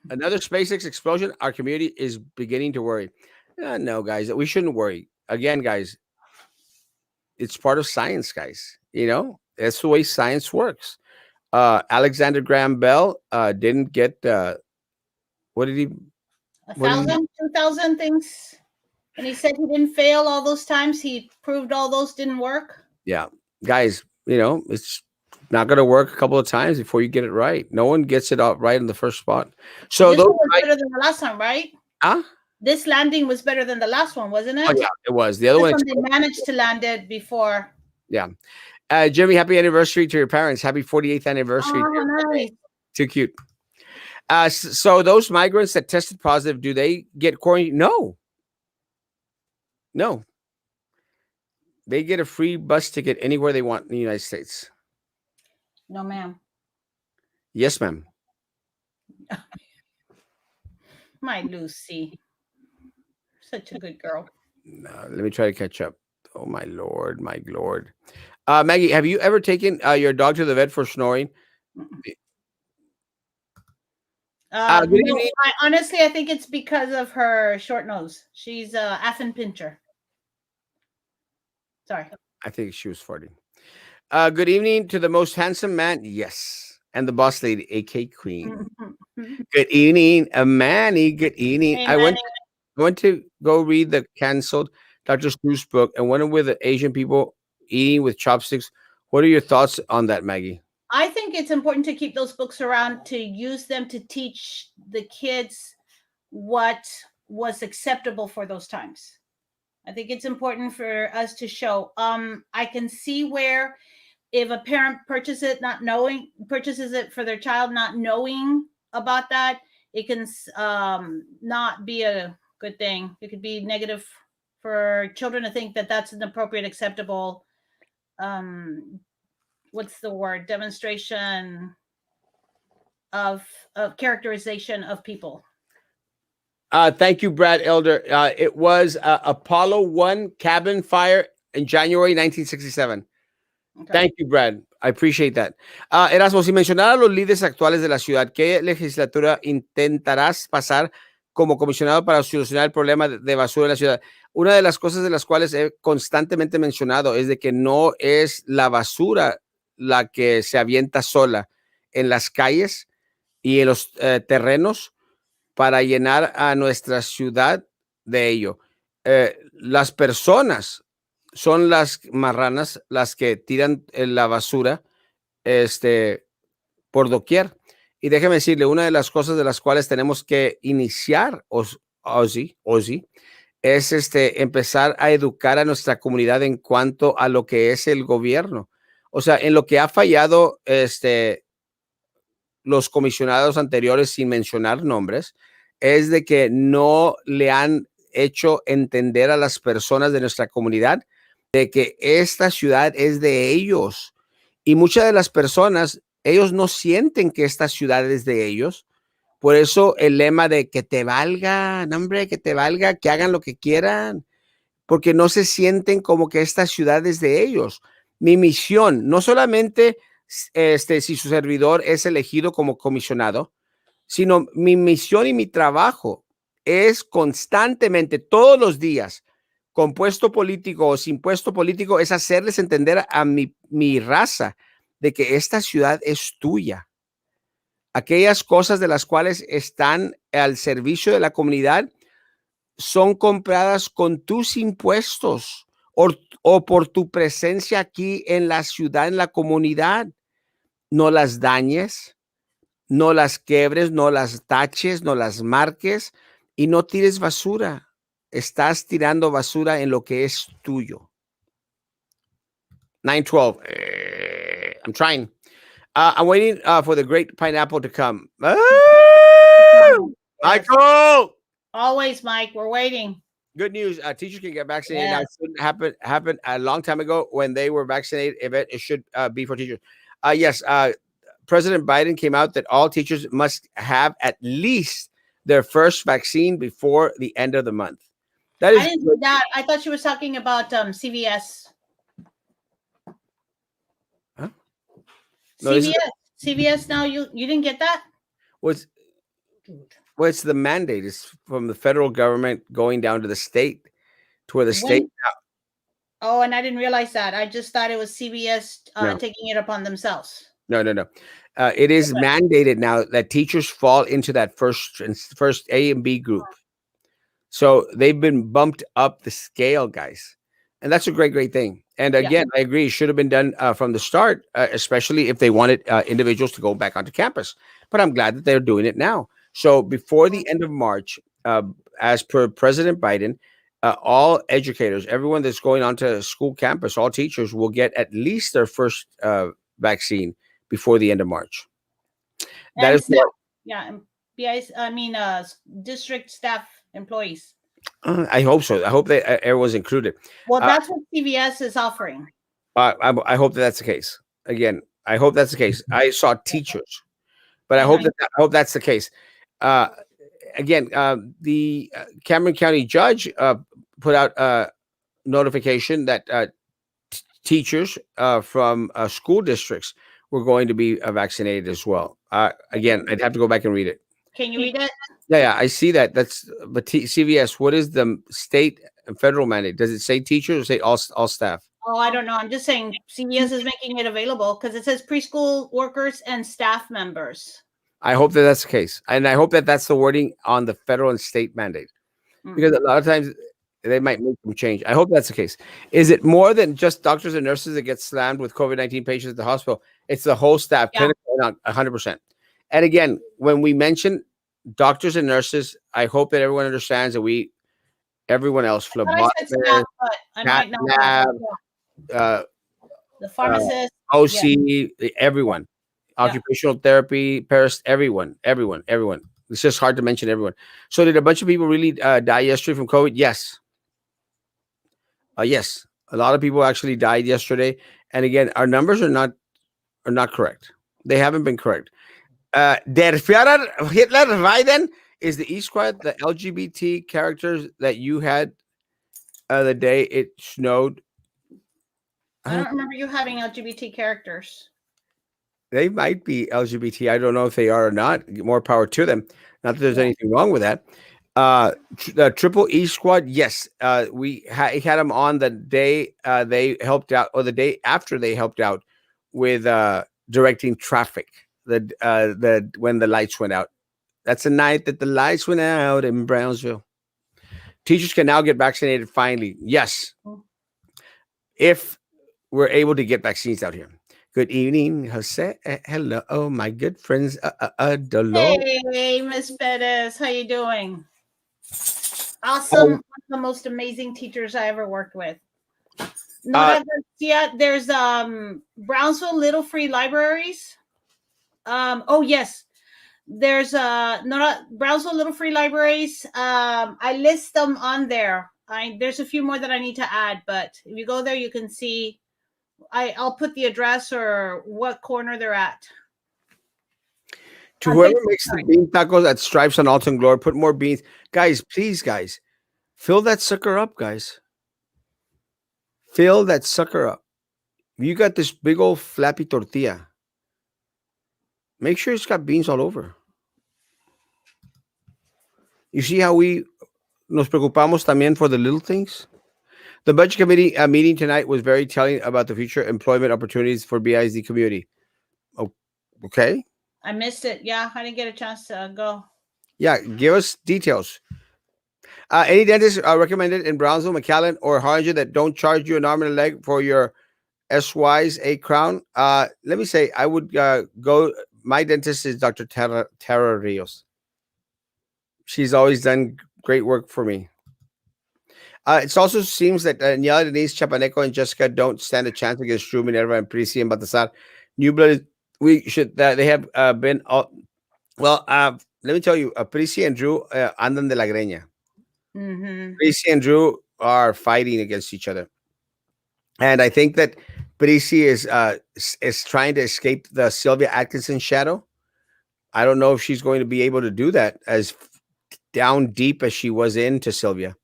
Another SpaceX explosion. Our community is beginning to worry. No, guys, we shouldn't worry. Again, guys, it's part of science, guys. You know, that's the way science works. Alexander Graham Bell didn't get, what did he? 1,000, 2,000 things. And he said he didn't fail all those times. He proved all those didn't work. Yeah. Guys, you know, it's not going to work a couple of times before you get it right. No one gets it out right in the first spot. So this those one was better than the last time, right? Huh? This landing was better than the last one, wasn't it? Oh, yeah, it was. The other one they managed to land it before. Yeah. Jimmy, happy anniversary to your parents. Happy 48th anniversary. Oh, nice. Too cute. So those migrants that tested positive, do they get quarantined? No. No. They get a free bus ticket anywhere they want in the United States. No, ma'am. Yes, ma'am. My Lucy. Such a good girl. Let me try to catch up. Oh, my Lord, my Lord. Maggie, have you ever taken your dog to the vet for snoring? No, honestly, I think it's because of her short nose. She's a Affin pincher. Sorry. I think she was farting. Good evening to the most handsome man. Yes. And the boss lady, AK Queen. Good evening, Manny. Good evening. Hey, I went to go read the canceled Dr. Seuss book and went with the Asian people eating with chopsticks. What are your thoughts on that, Maggie? I think it's important to keep those books around, to use them to teach the kids what was acceptable for those times. I think it's important for us to show. I can see where if a parent purchases it for their child, not knowing about that, it can not be a good thing. It could be negative for children to think that that's an appropriate, acceptable, what's the word? Demonstration of characterization of people. Thank you, Brad Elder. It was Apollo 1 cabin fire in January 1967. Okay. Thank you, Brad. I appreciate that. Erasmo, si mencionara a los líderes actuales de la ciudad, ¿qué legislatura intentarás pasar como comisionado para solucionar el problema de basura en la ciudad? Una de las cosas de las cuales he constantemente mencionado es de que no es la basura la que se avienta sola en las calles y en los terrenos para llenar a nuestra ciudad de ello. Las personas son las marranas las que tiran la basura por doquier. Y déjeme decirle, una de las cosas de las cuales tenemos que iniciar, Ozzy, es empezar a educar a nuestra comunidad en cuanto a lo que es el gobierno. O sea, en lo que ha fallado los comisionados anteriores, sin mencionar nombres, es de que no le han hecho entender a las personas de nuestra comunidad de que esta ciudad es de ellos. Y muchas de las personas, ellos no sienten que esta ciudad es de ellos. Por eso el lema de que te valga, no, hombre, que te valga, que hagan lo que quieran, porque no se sienten como que esta ciudad es de ellos. Mi misión, no solamente si su servidor es elegido como comisionado, sino mi misión y mi trabajo es constantemente, todos los días, con puesto político o sin puesto político, es hacerles entender a mi raza de que esta ciudad es tuya. Aquellas cosas de las cuales están al servicio de la comunidad son compradas con tus impuestos o por tu presencia aquí en la ciudad, en la comunidad. No las dañes, no las quebres, no las taches, no las marques y no tires basura. Estás tirando basura en lo que es tuyo. 912. I'm trying. I'm waiting for the great pineapple to come. Oh, Yes. Michael! Always, Mike. We're waiting. Good news. Teachers can get vaccinated now. It Yes. shouldn't happen a long time ago when they were vaccinated. It should be for teachers. Yes. President Biden came out that all teachers must have at least their first vaccine before the end of the month. That I is didn't see that. I thought she was talking about CVS. Huh? No, this is CVS. Now you didn't get that? what's well, it's the mandate. It's from the federal government going down to the state, to where the state. Oh, and I didn't realize that. I just thought it was CVS No. taking it upon themselves. No. It is mandated now that teachers fall into that first A and B group. So they've been bumped up the scale, guys. And that's a great thing. And again, I agree, it should have been done from the start, especially if they wanted individuals to go back onto campus. But I'm glad that they're doing it now. So before the end of March, as per President Biden, all educators, everyone that's going onto school campus, all teachers will get at least their first vaccine before the end of March. That is what. Yeah, and district staff employees. I hope so. I hope that everyone's included. Well, that's what CVS is offering. I hope that's the case. Again, I hope that's the case. I saw teachers, but I hope that's the case. Again, the Cameron County judge put out a notification that teachers from school districts were going to be vaccinated as well. Again, I'd have to go back and read it. Can you read it? Yeah, I see that. But CVS. What is the state and federal mandate? Does it say teachers or say all staff? Oh, I don't know. I'm just saying CVS is making it available because it says preschool workers and staff members. I hope that that's the case, and I hope that that's the wording on the federal and state mandate, because a lot of times they might make them change. I hope that's the case. Is it more than just doctors and nurses that get slammed with COVID-19 patients at the hospital? It's the whole staff, clinical, 100%. And again, when we mention doctors and nurses, I hope that everyone understands that everyone else, phlebotomists, the pharmacist, OC, everyone, occupational therapy, everyone. It's just hard to mention everyone. So did a bunch of people really die yesterday from COVID? Yes. Yes. A lot of people actually died yesterday. And again, our numbers are not correct. They haven't been correct. Der Führer Hitler Biden is the E Squad, the LGBT characters that you had the day it snowed. I don't remember you having LGBT characters. They might be LGBT. I don't know if they are or not. More power to them. Not that there's anything wrong with that. The Triple E Squad, yes. We had them on the day they helped out, or the day after they helped out with directing traffic. When the lights went out. That's the night that the lights went out in Brownsville. Teachers can now get vaccinated finally. Yes. If we're able to get vaccines out here. Good evening, Jose. Hello, my good friends. Dolores. Hey, Miss Perez. How you doing? Awesome. One of the most amazing teachers I ever worked with. There's Brownsville Little Free Libraries. Yes, there's Brownsville Little Free Libraries. I list them on there. There's a few more that I need to add, but if you go there, you can see. I'll put the address or what corner they're at. To whoever makes the bean tacos at Stripes on Alton Glory, put more beans, guys. Please, guys, fill that sucker up, guys. Fill that sucker up. You got this big old flappy tortilla. Make sure it's got beans all over. You see how we nos preocupamos también for the little things? The budget committee meeting tonight was very telling about the future employment opportunities for BISD community. Oh, okay. I missed it. Yeah, I didn't get a chance to go. Yeah, give us details. Any dentists are recommended in Brownsville, McAllen, or Harlingen that don't charge you an arm and a leg for your SY's a crown? Let me say, I would go. My dentist is Dr. Tara Rios. She's always done great work for me. It also seems that Niala, Denise, Chapaneco, and Jessica don't stand a chance against Drew, Minerva, and Prissy and Baltasar. New blood, we should. They have been. Well, let me tell you, Prissy and Drew andan de la greña. Mm-hmm. Prissy and Drew are fighting against each other, and I think that Prissy is trying to escape the Sylvia Atkinson shadow. I don't know if she's going to be able to do that as down deep as she was into Sylvia.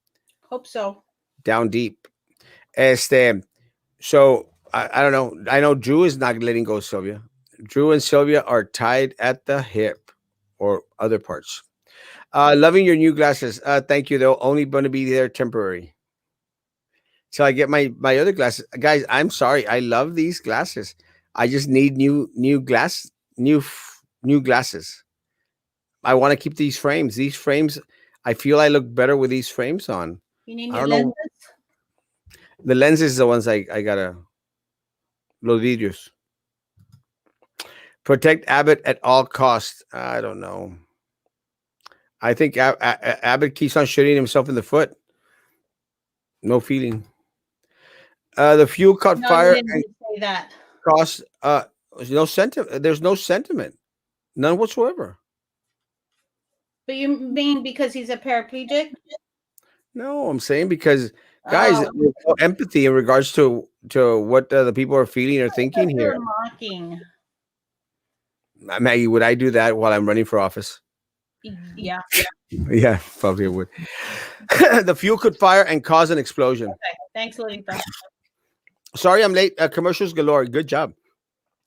Hope so. Down deep. So I don't know. I know Drew is not letting go of Sylvia. Drew and Sylvia are tied at the hip or other parts. Loving your new glasses. Thank you. They're only going to be there temporary. Till I get my other glasses. Guys, I'm sorry. I love these glasses. I just need new glasses. I want to keep these frames. These frames, I feel I look better with these frames on. You need I new don't know. lenses? The lenses are the ones I gotta. Los vidrios. Protect Abbott at all costs. I don't know. I think Abbott keeps on shooting himself in the foot. No feeling. The fuel caught No, fire you didn't and say that. cost. There's no sentiment. There's no sentiment. None whatsoever. But you mean because he's a paraplegic? No, I'm saying because guys, Oh, there's no empathy in regards to what the people are feeling or thinking you here. were mocking. Maggie, would I do that while I'm running for office? Yeah. Yeah, probably I would. The fuel could fire and cause an explosion. Okay. Thanks, Lolita. Sorry, I'm late. Commercials galore. Good job.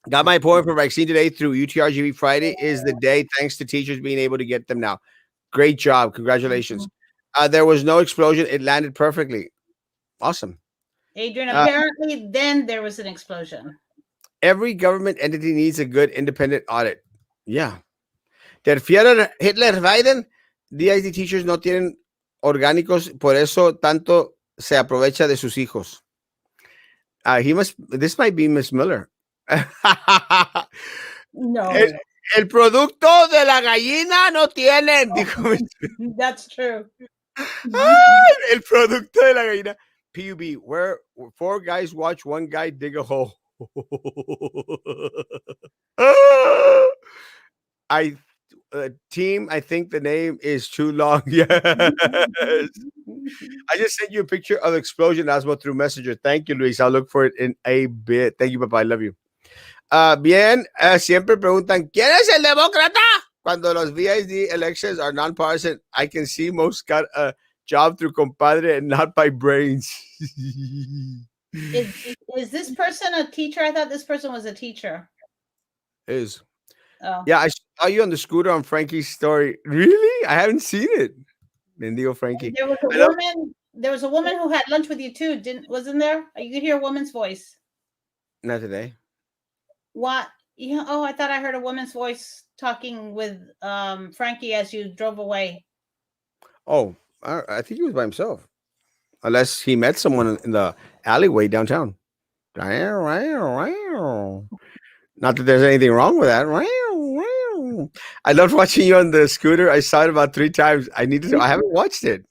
Got my appointment for vaccine today through UTRGV. Friday is the day, thanks to teachers being able to get them now. Great job. Congratulations. There was no explosion. It landed perfectly. Awesome. Adrian, apparently then there was an explosion. Every government entity needs a good independent audit. Yeah. Der Führer Hitler Biden, DID teachers no tienen orgánicos, por eso tanto se aprovecha de sus hijos. This might be Miss Miller. No. El producto de la gallina no tienen. Dijo That's true. el producto de la gallina. PUB, where 4 guys watch 1 guy dig a hole. Team, I think the name is too long. Yes. I just sent you a picture of the explosion, Asmo, through Messenger. Thank you, Luis. I'll look for it in a bit. Thank you, Papa. I love you. Bien, siempre preguntan, ¿quién es el demócrata? Cuando los VID elections are nonpartisan, I can see most got a job through compadre and not by brains. Is this person a teacher? I thought this person was a teacher. Is. Oh. Yeah, I saw you on the scooter on Frankie's story. Really? I haven't seen it. Bendigo Frankie. There was a woman. There was a woman who had lunch with you too. Wasn't there? You could hear a woman's voice. Not today. What? Yeah. Oh, I thought I heard a woman's voice talking with Frankie as you drove away. Oh, I think he was by himself, unless he met someone in the alleyway downtown. Not that there's anything wrong with that. I loved watching you on the scooter. I saw it about 3 times. I haven't watched it.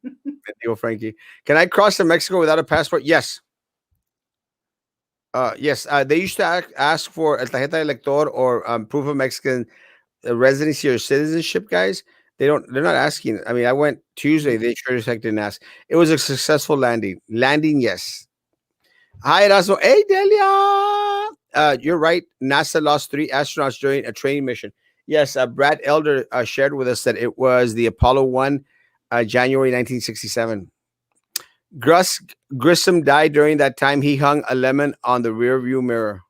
Bendigo Frankie. Can I cross to Mexico without a passport? Yes. Yes. They used to ask for el tarjeta de elector or proof of Mexican residency or citizenship, guys. They're not asking. I mean, I went Tuesday. They sure as heck didn't ask. It was a successful landing. Landing, yes. Hi, Erasmo. Hey, Delia. You're right. NASA lost 3 astronauts during a training mission. Yes, Brad Elder shared with us that it was the Apollo 1, January 1967. Gus Grissom died during that time. He hung a lemon on the rear view mirror.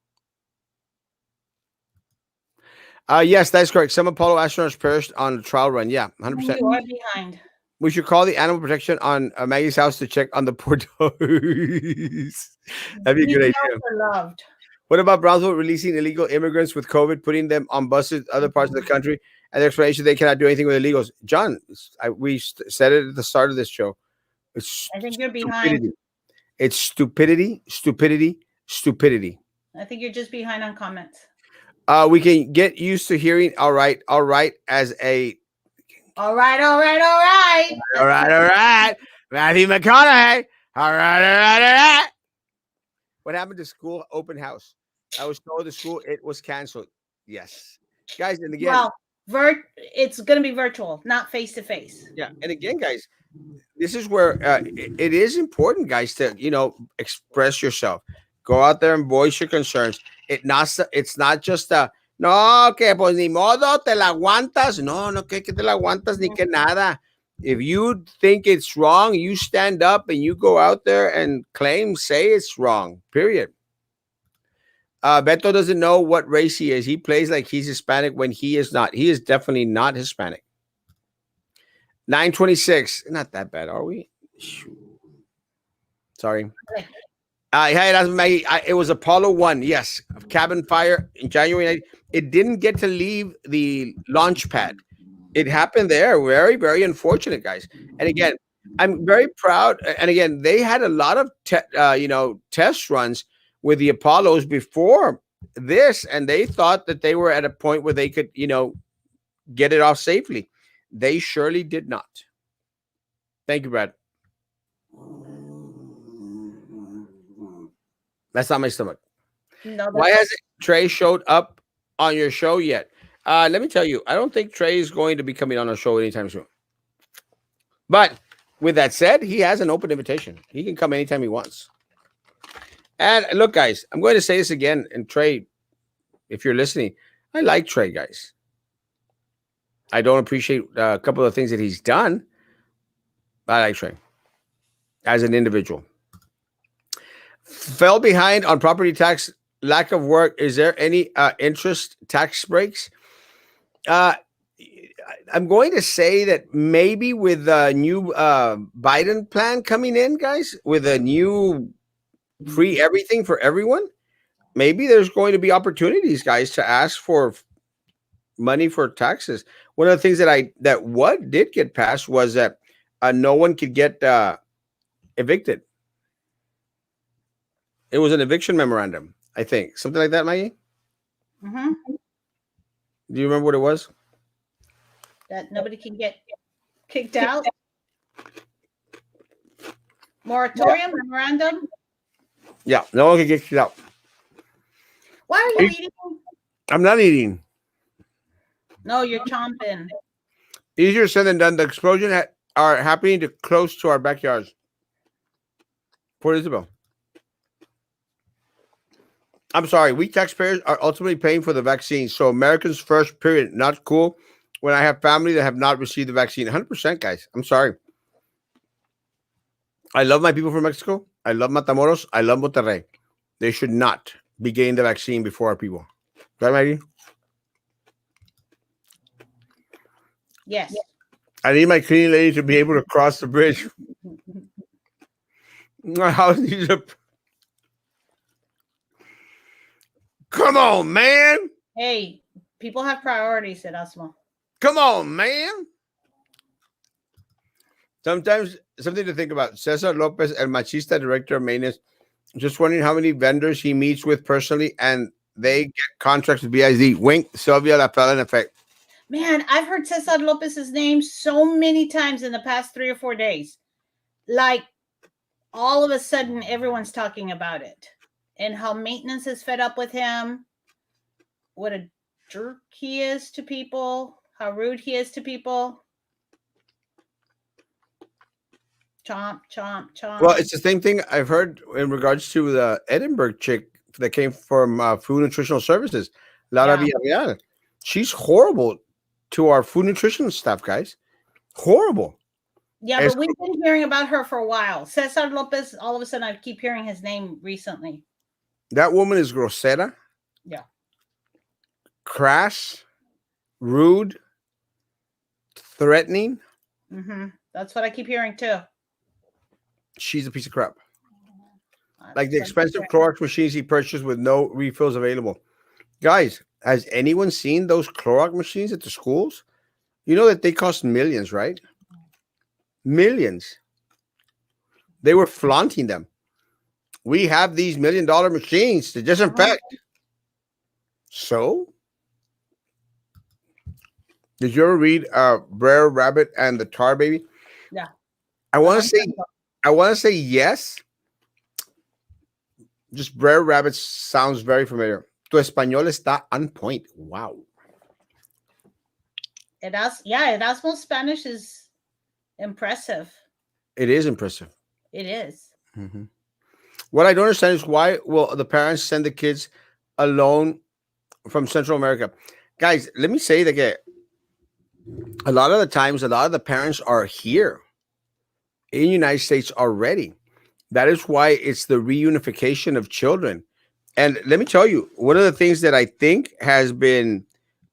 Yes, that's correct. Some Apollo astronauts perished on the trial run. Yeah, And 100%. you are behind. We should call the animal protection on Maggie's house to check on the poor dogs. That'd be a These good dogs idea. are loved. What about Brownsville releasing illegal immigrants with COVID, putting them on buses other parts of the country, and the explanation they cannot do anything with illegals? John, said it at the start of this show. It's I think you're behind. stupidity. It's stupidity, stupidity, stupidity. I think you're just behind on comments. We can get used to hearing all right as a All right, all right, all right. all right. Matthew McConaughey. All right. What happened to school open house? I was told the school it was canceled. Yes, guys, and again, Well, it's going to be virtual, not face to face. yeah, and again, guys, this is where it is important, guys, to express yourself, go out there and voice your concerns. It's not just no que pues ni modo te la aguantas. No que te la aguantas ni que nada. If you think it's wrong, you stand up and you go out there and say it's wrong. Period. Beto doesn't know what race he is. He plays like he's Hispanic when he is not. He is definitely not Hispanic. 926. Not that bad, are we? Shoot. Sorry. Okay. Hey, that's Maggie. It was Apollo 1. Yes. Cabin fire in January 9th. It didn't get to leave the launch pad. It happened there. Very, very unfortunate, guys. And again, I'm very proud. And again, they had a lot of test runs with the Apollos before this, and they thought that they were at a point where they could, get it off safely. They surely did not. Thank you, Brad. That's not my stomach. No, Why hasn't Trey showed up on your show yet? Let me tell you, I don't think Trey is going to be coming on our show anytime soon. But with that said, he has an open invitation. He can come anytime he wants. And look, guys, I'm going to say this again. And Trey, if you're listening, I like Trey, guys. I don't appreciate a couple of things that he's done. But I like Trey as an individual. Fell behind on property tax, lack of work. Is there any interest tax breaks? I'm going to say that maybe with the new Biden plan coming in, guys, with a new free everything for everyone, maybe there's going to be opportunities, guys, to ask for money for taxes. One of the things that what did get passed was that no one could get evicted. It was an eviction memorandum, I think. Something like that, Maggie? Mm-hmm. Do you remember what it was? That nobody can get kicked out. Moratorium, memorandum. Yeah, no one can get kicked out. Why are you eating? I'm not eating. No, you're chomping. Easier said than done. The explosion are happening close to our backyards. Port Isabel. I'm sorry. We taxpayers are ultimately paying for the vaccine. So Americans first, period. Not cool when I have family that have not received the vaccine. 100%, guys. I'm sorry. I love my people from Mexico. I love Matamoros. I love Monterrey. They should not be getting the vaccine before our people. Right, Maggie? Yes. I need my cleaning lady to be able to cross the bridge. My house needs a... Come on, man. Hey, people have priorities, Erasmo. Come on, man. Sometimes something to think about. Cesar Lopez, el machista director of maintenance, just wondering how many vendors he meets with personally and they get contracts with BIZ. Wink, Sylvia La Fella in effect. Man, I've heard Cesar Lopez's name so many times in the past 3 or 4 days. Like, all of a sudden, everyone's talking about it. And how maintenance is fed up with him. What a jerk he is to people. How rude he is to people. Chomp, chomp, chomp. Well, it's the same thing I've heard in regards to the Edinburgh chick that came from Food Nutritional Services, Lara Villarreal. She's horrible to our food nutrition staff, guys. Horrible. Yeah, but we've been hearing about her for a while. Cesar Lopez, all of a sudden, I keep hearing his name recently. That woman is grosera. Yeah. Crass. rude, threatening, That's what I keep hearing too. she's a piece of crap. Like That's the what I keep expensive hearing. Clorox machines he purchased with no refills available. Guys, has anyone seen those Clorox machines at the schools? You know that they cost millions, right? Millions. They were flaunting them. We have these $1 million machines to disinfect. So, did you ever read Brer Rabbit and the Tar Baby? Yeah. I want to say, yes. Just Brer Rabbit sounds very familiar. Tu español está on point. Wow. Erasmo Spanish is impressive. It is impressive. It is. Mhm. What I don't understand is why will the parents send the kids alone from Central America? Guys, let me say that a lot of the times, a lot of the parents are here in the United States already. That is why it's the reunification of children. And let me tell you, one of the things that I think has been,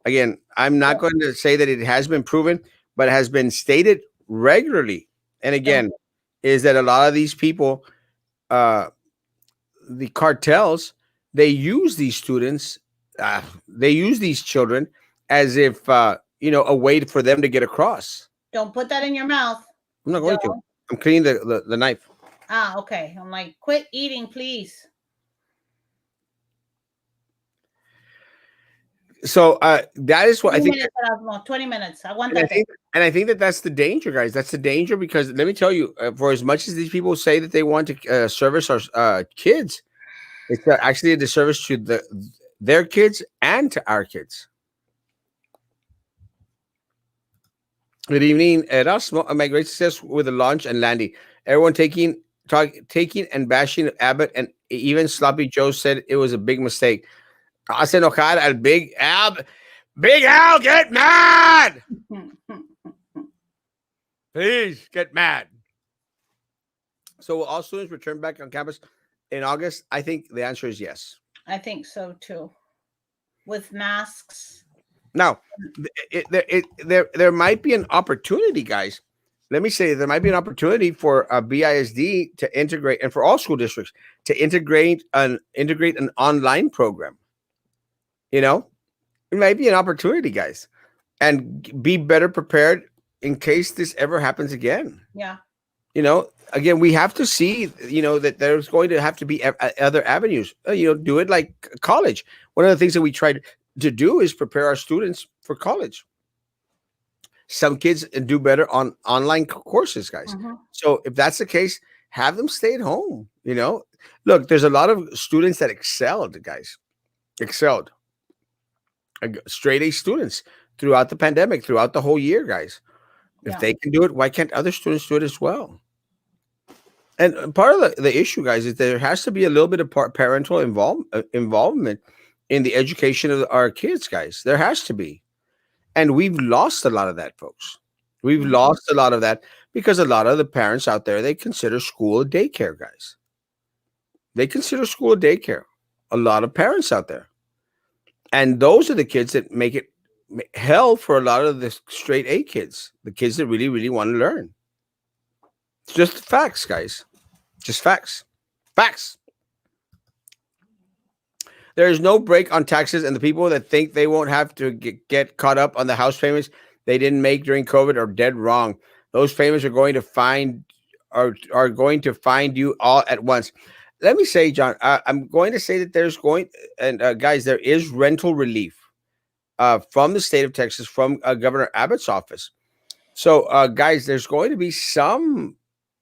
again, I'm not going to say that it has been proven, but it has been stated regularly. And again, is that a lot of these people, the cartels, they use these students, they use these children as if, a way for them to get across. Don't put that in your mouth. I'm not going to. I'm cleaning the knife. Okay. I'm like, quit eating, please. So that is what I think. 20 minutes. I want And that. I think that that's the danger, guys. That's the danger because let me tell you, for as much as these people say that they want to service our kids, it's actually a disservice to their kids and to our kids. Good evening, Erasmo and Maggie. Great success with the launch and landing. Everyone taking and bashing Abbott, and even Sloppy Joe said it was a big mistake. Hace enojar al Big Al. Big Al, get mad! Please get mad. So will all students return back on campus in August? I think the answer is yes. I think so too. With masks. Now, there might be an opportunity, guys. Let me say there might be an opportunity for BISD to integrate, and for all school districts to integrate an online program. It might be an opportunity, guys, and be better prepared in case this ever happens again. Yeah. Again, we have to see, that there's going to have to be other avenues. Do it like college. One of the things that we tried to do is prepare our students for college. Some kids do better on online courses, guys. So if that's the case, have them stay at home. Look, there's a lot of students that excelled, guys. Straight A students throughout the pandemic, throughout the whole year, guys. If they can do it, why can't other students do it as well? And part of the issue, guys, is there has to be a little bit of parental involvement in the education of our kids, guys. There has to be. And we've lost a lot of that, folks. We've lost a lot of that because a lot of the parents out there, they consider school a daycare, guys. They consider school a daycare. A lot of parents out there. And those are the kids that make it hell for a lot of the straight A kids, the kids that really, really want to learn. It's just facts, guys. Just facts. Facts. There is no break on taxes, and the people that think they won't have to get caught up on the house payments they didn't make during COVID are dead wrong. Those payments are going to find you all at once. Let me say, John, I'm going to say that guys, there is rental relief from the state of Texas, from Governor Abbott's office. So, guys, there's going to be some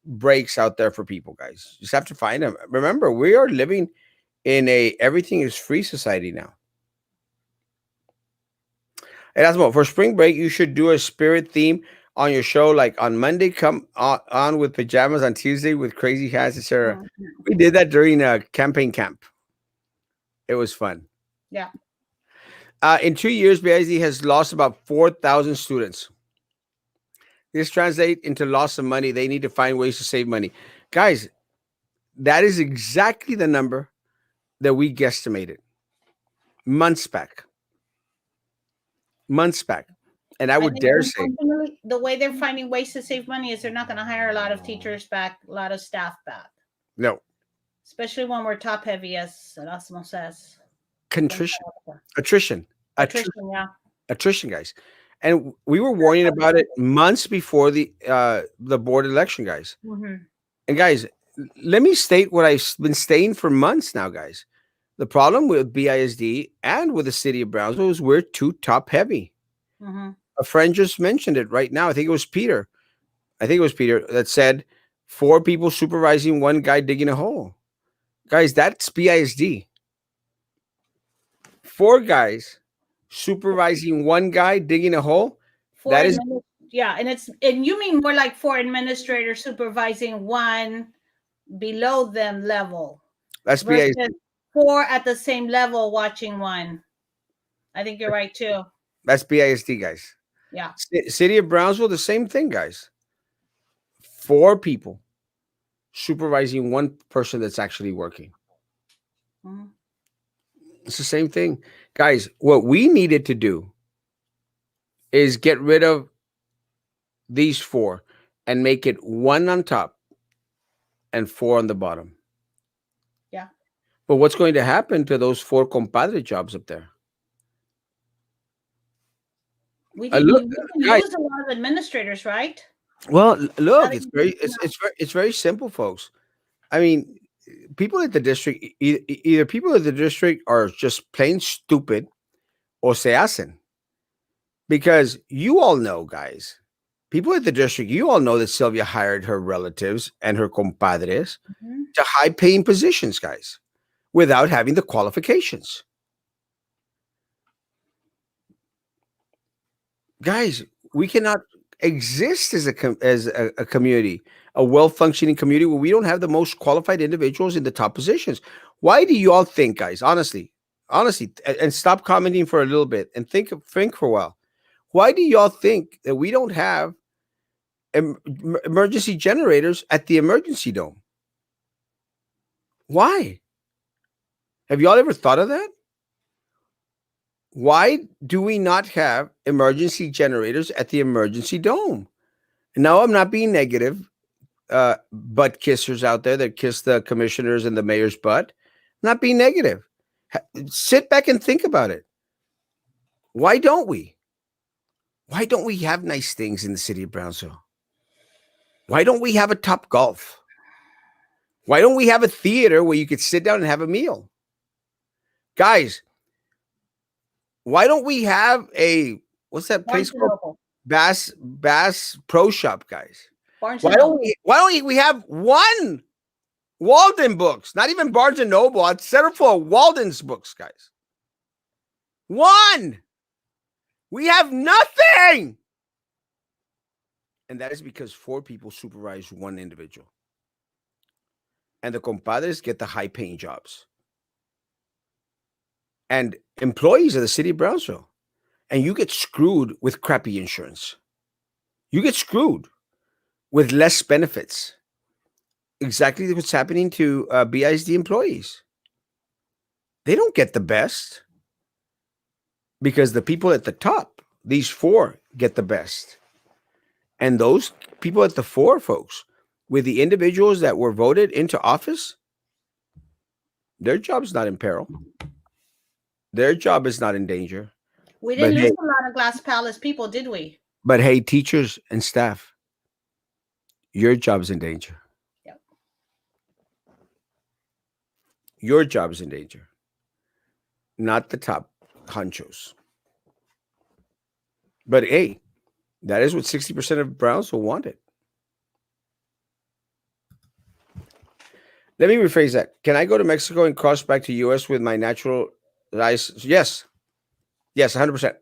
breaks out there for people, guys. You just have to find them. Remember, we are living in a everything is free society now. Erasmo, for spring break, you should do a spirit theme on your show. Like on Monday, come on with pajamas. On Tuesday, with crazy hats, etc. We did that during a campaign camp. It was fun. Yeah. In 2 years, BISD has lost about 4,000 students. This translates into loss of money. They need to find ways to save money. Guys, that is exactly the number that we guesstimated months back. months back. And I I would think dare say, unfortunately, the way they're finding ways to save money is they're not going to hire a lot of teachers back, a lot of staff back, no, especially when we're top heavy, as Erasmo says. contrition, attrition, attri- Attrition, yeah. attrition, guys. And we were warning about it months before the board election, guys. Mm-hmm. And guys, let me state what I've been saying for months now, guys. The problem with BISD and with the city of Brownsville is we're too top heavy. Mm-hmm. A friend just mentioned it right now. I think it was Peter. I think it was Peter that said 4 people supervising one guy digging a hole. Guys, that's BISD. 4 guys supervising one guy digging a hole. That is Yeah, and you mean more like 4 administrators supervising one below them level that's versus BISD. 4 at the same level watching one. I think you're right too. That's BISD, guys. Yeah. City of Brownsville, the same thing, guys. 4 people supervising one person that's actually working. Mm-hmm. It's the same thing. Guys, what we needed to do is get rid of these 4 and make it 1 on top and 4 on the bottom. Yeah. But what's going to happen to those 4 compadre jobs up there? We didn't Look, guys, lose a lot of administrators, right? well, look, it's very simple, folks. I mean, people at the district, either people at the district are just plain stupid or se hacen. Because you all know, guys, people at the district, you all know that Sylvia hired her relatives and her compadres Mm-hmm. to high paying positions, guys, without having the qualifications. Guys, we cannot exist as a community, a well functioning community where we don't have the most qualified individuals in the top positions. Why do you all think, guys? Honestly, and stop commenting for a little bit and think for a while. Why do y'all think that we don't have emergency generators at the emergency dome? Why? Have y'all ever thought of that? Why do we not have emergency generators at the emergency dome? No, I'm not being negative, butt kissers out there that kiss the commissioners and the mayor's butt. I'm not being negative. Sit back and think about it. Why don't we? Why don't we have nice things in the city of Brownsville? Why don't we have a Top Golf? Why don't we have a theater where you could sit down and have a meal? Guys, why don't we have what's that place called? Bass Pro Shop, guys. Why don't we have one Walden books? Not even Barnes and Noble. I'd settle for Walden's books, guys. One. We have nothing. And that is because 4 people supervise one individual. And the compadres get the high paying jobs. And employees of the city of Brownsville. And you get screwed with crappy insurance. You get screwed with less benefits. Exactly what's happening to BISD employees. They don't get the best. Because the people at the top, these 4, get the best. And those people at the 4, folks, with the individuals that were voted into office, their job's not in peril. Their job is not in danger. We didn't lose a lot of Glass Palace people, did we? But hey, teachers and staff, your job's in danger. Yep. Your job's in danger. Not the top honchos. But hey, that is what 60% of Brownsville wanted. Let me rephrase that. Can I go to Mexico and cross back to U.S. with my natural license? Yes. Yes, 100%.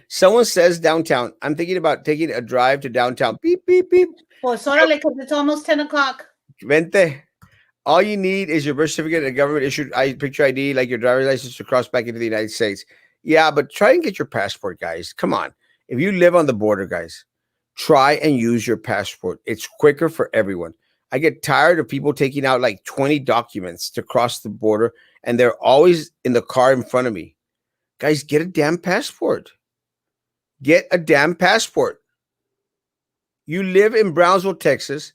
Someone says downtown. I'm thinking about taking a drive to downtown. Beep, beep, beep. Pues órale, because it's almost 10 o'clock. Vente. All you need is your birth certificate and government issued picture ID, like your driver's license, to cross back into the United States. Yeah, but try and get your passport, guys. Come on. If you live on the border, guys, try and use your passport. It's quicker for everyone. I get tired of people taking out like 20 documents to cross the border, and they're always in the car in front of me. Guys, get a damn passport. Get a damn passport. You live in Brownsville, Texas,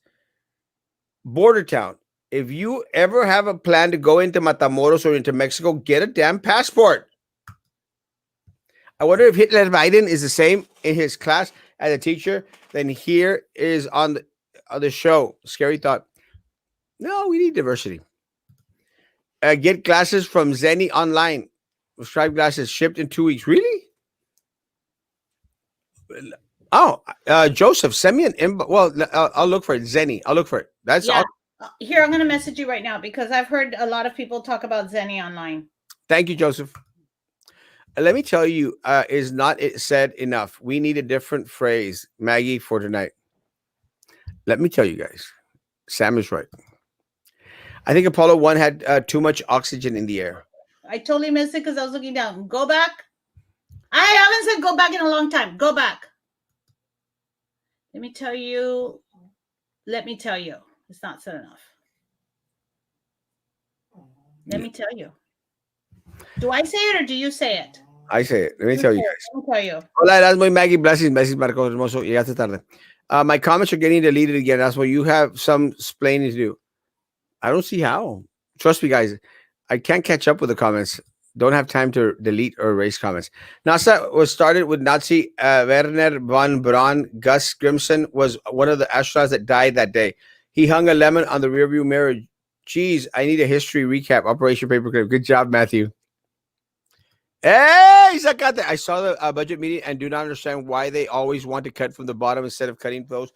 border town. If you ever have a plan to go into Matamoros or into Mexico, get a damn passport. I wonder if Hitler Biden is the same in his class as a teacher. Then here is on the show. Scary thought. No, we need diversity. Get glasses from Zenny online. Prescribed glasses shipped in 2 weeks. Really? Oh, Joseph, send me an inbox. Well, I'll look for it. Zenny. I'll look for it. That's Yeah. all. Here, I'm going to message you right now because I've heard a lot of people talk about Zenny online. Thank you, Joseph. Let me tell you, is not it said enough. We need a different phrase, Maggie, for tonight. Let me tell you guys, Sam is right. I think Apollo 1 had too much oxygen in the air. I totally missed it because I was looking down. Go back. I haven't said go back in a long time. Go back. Let me tell you. It's not said enough. Let me tell you. Do I say it or do you say it? I say it. Let me tell you guys. Let me tell you. Hola, Erasmo and Maggie. Blessings, Marcos Hermoso. Llegaste tarde. My comments are getting deleted again. Erasmo, you have some explaining to do. I don't see how. Trust me, guys. I can't catch up with the comments. Don't have time to delete or erase comments. NASA was started with Nazi Werner von Braun. Gus Grimson was one of the astronauts that died that day. He hung a lemon on the rearview mirror. Geez, I need a history recap. Operation Paperclip. Good job, Matthew. Hey, Zacate. I saw the budget meeting and do not understand why they always want to cut from the bottom instead of cutting those.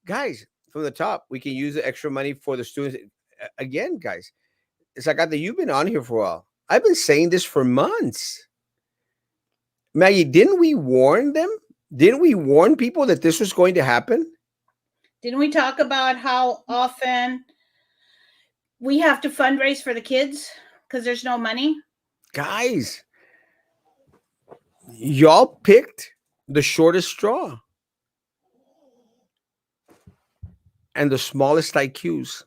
Guys, from the top, we can use the extra money for the students. Again, guys, Zacate, you've been on here for a while. I've been saying this for months. Maggie, didn't we warn them? Didn't we warn people that this was going to happen? Didn't we talk about how often we have to fundraise for the kids because there's no money? Guys, y'all picked the shortest straw and the smallest IQs.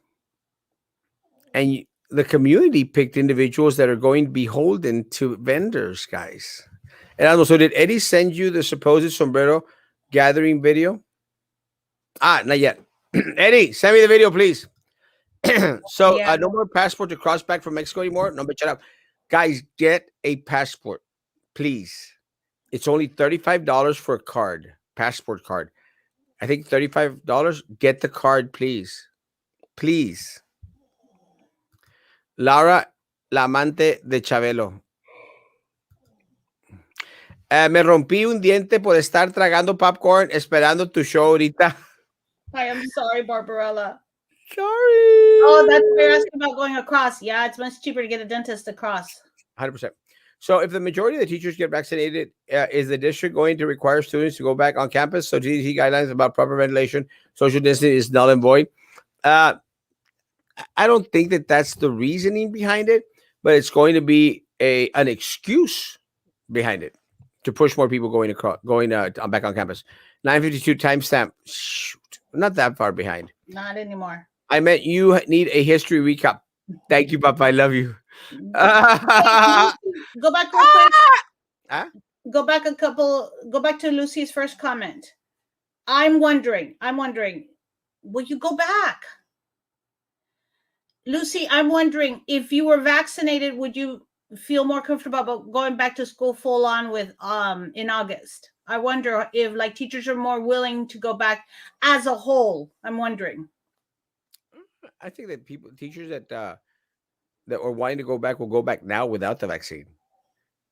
And the community picked individuals that are going to be beholden to vendors, guys. And also, did Eddie send you the supposed sombrero gathering video? Not yet. Eddie, send me the video, please. So, Yeah. no more passport to cross back from Mexico anymore. No, but shut up. Guys, get a passport, please. It's only $35 for a card, passport card. I think $35. Get the card, please. Please. Laura, la amante de Chabelo. Me rompí un diente por estar tragando popcorn esperando tu show ahorita. I am sorry, Barbarella. Sorry. Oh, that's why you're asking about going across. Yeah, it's much cheaper to get a dentist across. 100%. So if the majority of the teachers get vaccinated, is the district going to require students to go back on campus? So CDC guidelines about proper ventilation, social distancing is null and void. I don't think that that's the reasoning behind it, but it's going to be an excuse behind it to push more people going back on campus. 9:52 timestamp. Shoot, not that far behind. Not anymore. I meant you need a history recap. Thank you, Papa. I love you. Hey, go back real quick. Huh? Go back to Lucy's first comment. I'm wondering, will you go back? Lucy, I'm wondering if you were vaccinated, would you feel more comfortable about going back to school full on with in August? I wonder if like teachers are more willing to go back as a whole. I'm wondering. I think that teachers that are wanting to go back will go back now without the vaccine.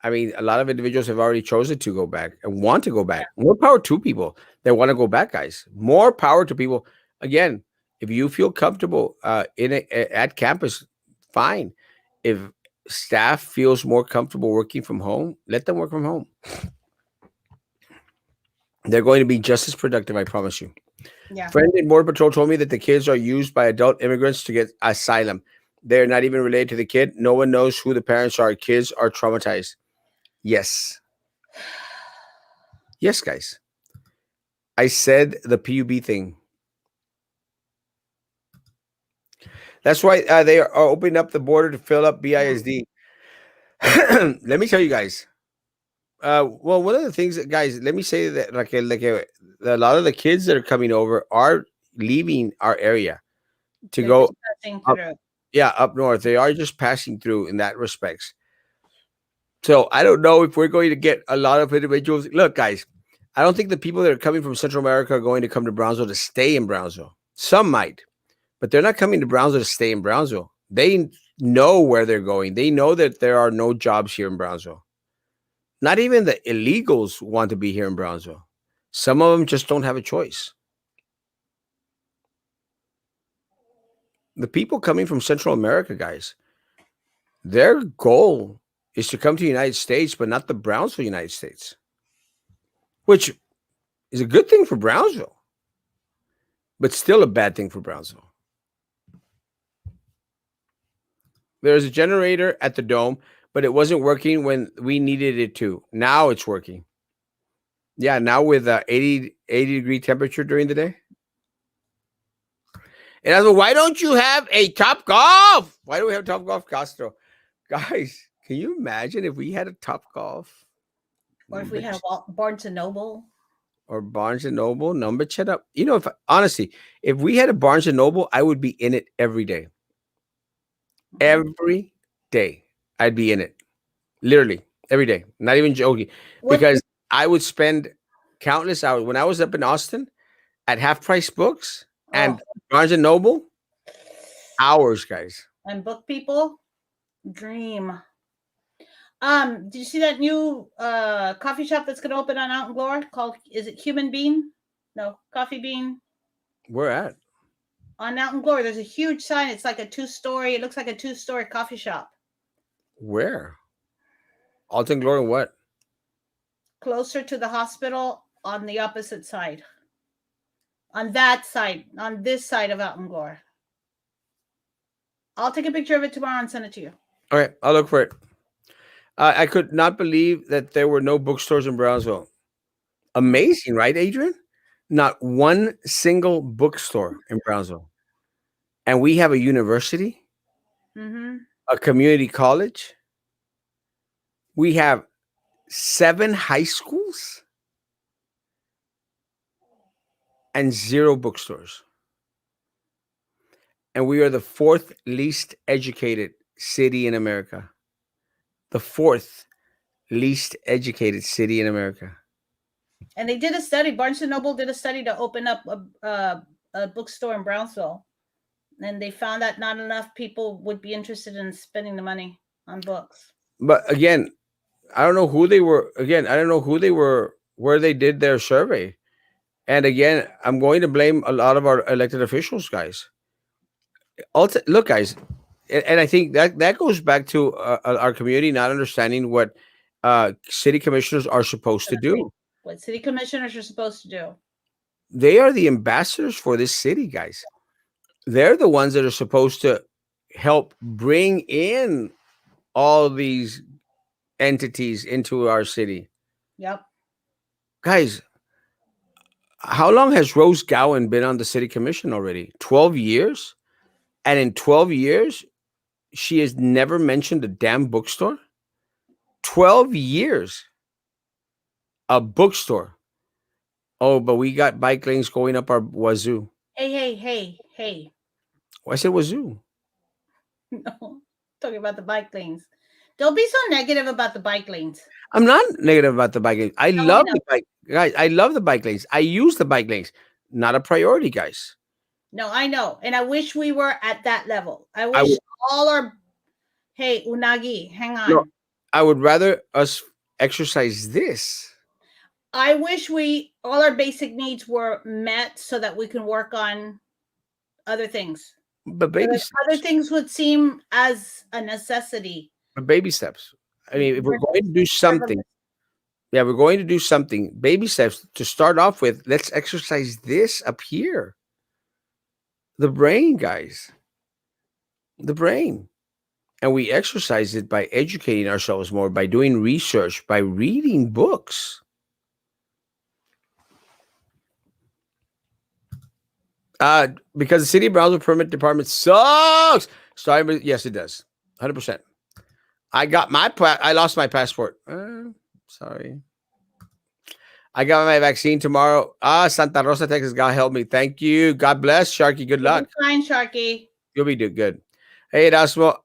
I mean, a lot of individuals have already chosen to go back and want to go back. More power to people that want to go back, guys. More power to people. Again, if you feel comfortable at campus, fine. If staff feels more comfortable working from home, let them work from home. They're going to be just as productive, I promise you. Yeah. Friend in Border Patrol told me that the kids are used by adult immigrants to get asylum. They're not even related to the kid. No one knows who the parents are. Kids are traumatized. Yes. Yes, guys. I said the PUB thing. That's why they are opening up the border to fill up BISD. Let me tell you guys, Well, one of the things that, guys, let me say that, a lot of the kids that are coming over are leaving our area to They're just go passing up. through. Yeah, up north. They are just passing through in that respects. So I don't know if we're going to get a lot of individuals. Look, guys, I don't think the people that are coming from Central America are going to come to Brownsville to stay in Brownsville. Some might, but they're not coming to Brownsville to stay in Brownsville. They know where they're going. They know that there are no jobs here in Brownsville. Not even the illegals want to be here in Brownsville. Some of them just don't have a choice. The people coming from Central America, guys, their goal is to come to the United States, but not the Brownsville United States, which is a good thing for Brownsville, but still a bad thing for Brownsville. There's a generator at the dome, but it wasn't working when we needed it to. Now it's working. Yeah, now with 80-degree temperature during the day. And I was like, why don't you have a Top Golf? Why do we have Top Golf, Castro? Guys, can you imagine if we had a Top Golf? Or if we had a Barnes and Noble. Or Barnes and Noble, number chat up. You know, if honestly, if we had a Barnes and Noble, I would be in it every day. Every day, I'd be in it. Literally every day. Not even joking. Because I would spend countless hours. When I was up in Austin at Half Price Books and Barnes and Noble, hours, guys. And book people, dream. Did you see that new coffee shop that's gonna open on Out and Glory called, is it Human Bean? No, Coffee Bean. Where at? On Out and Glory, there's a huge sign. It's like a 2-story. It looks like a 2-story coffee shop. Where? Alton Glory, what? Closer to the hospital on the opposite side. On that side, on this side of Out and Glory. I'll take a picture of it tomorrow and send it to you. All right, I'll look for it. I could not believe that there were no bookstores in Brownsville. Amazing, right, Adrian? Not one single bookstore in Brownsville. And we have a university, a community college. We have 7 high schools and 0 bookstores. And we are the 4th least educated city in America. The 4th least educated city in America. And they did a study. Barnes and Noble did a study to open up a bookstore in Brownsville. And they found that not enough people would be interested in spending the money on books. But again, I don't know who they were. Again, I don't know who they were, where they did their survey. And again, I'm going to blame a lot of our elected officials, guys. Look, guys, and I think that goes back to our community not understanding what city commissioners are supposed to do. What city commissioners are supposed to do. They are the ambassadors for this city, guys. They're the ones that are supposed to help bring in all these entities into our city. Yep. Guys, how long has Rose Gowan been on the city commission already? 12 years? And in 12 years, she has never mentioned a damn bookstore? 12 years. A bookstore. Oh, but we got bike lanes going up our wazoo. Hey. I said wazoo. No, talking about the bike lanes. Don't be so negative about the bike lanes. I'm not negative about the bike lanes. I love the bike, guys. I love the bike lanes. I use the bike lanes. Not a priority, guys. No, I know. And I wish we were at that level. I wish all our, hey, Unagi, hang on. No, I would rather us exercise this. I wish all our basic needs were met so that we can work on other things. But baby steps. Other things would seem as a necessity. But baby steps. I mean, if we're going to do something, we're going to do something. Baby steps to start off with. Let's exercise this up here. The brain, guys. The brain. And we exercise it by educating ourselves more, by doing research, by reading books. Because the city of Brownsville permit department sucks. Sorry, yes, it does. 100%. I lost my passport. Sorry. I got my vaccine tomorrow. Santa Rosa, Texas. God help me. Thank you. God bless. Sharky, good You'll be luck. fine, Sharky. You'll be good. Hey, Erasmo,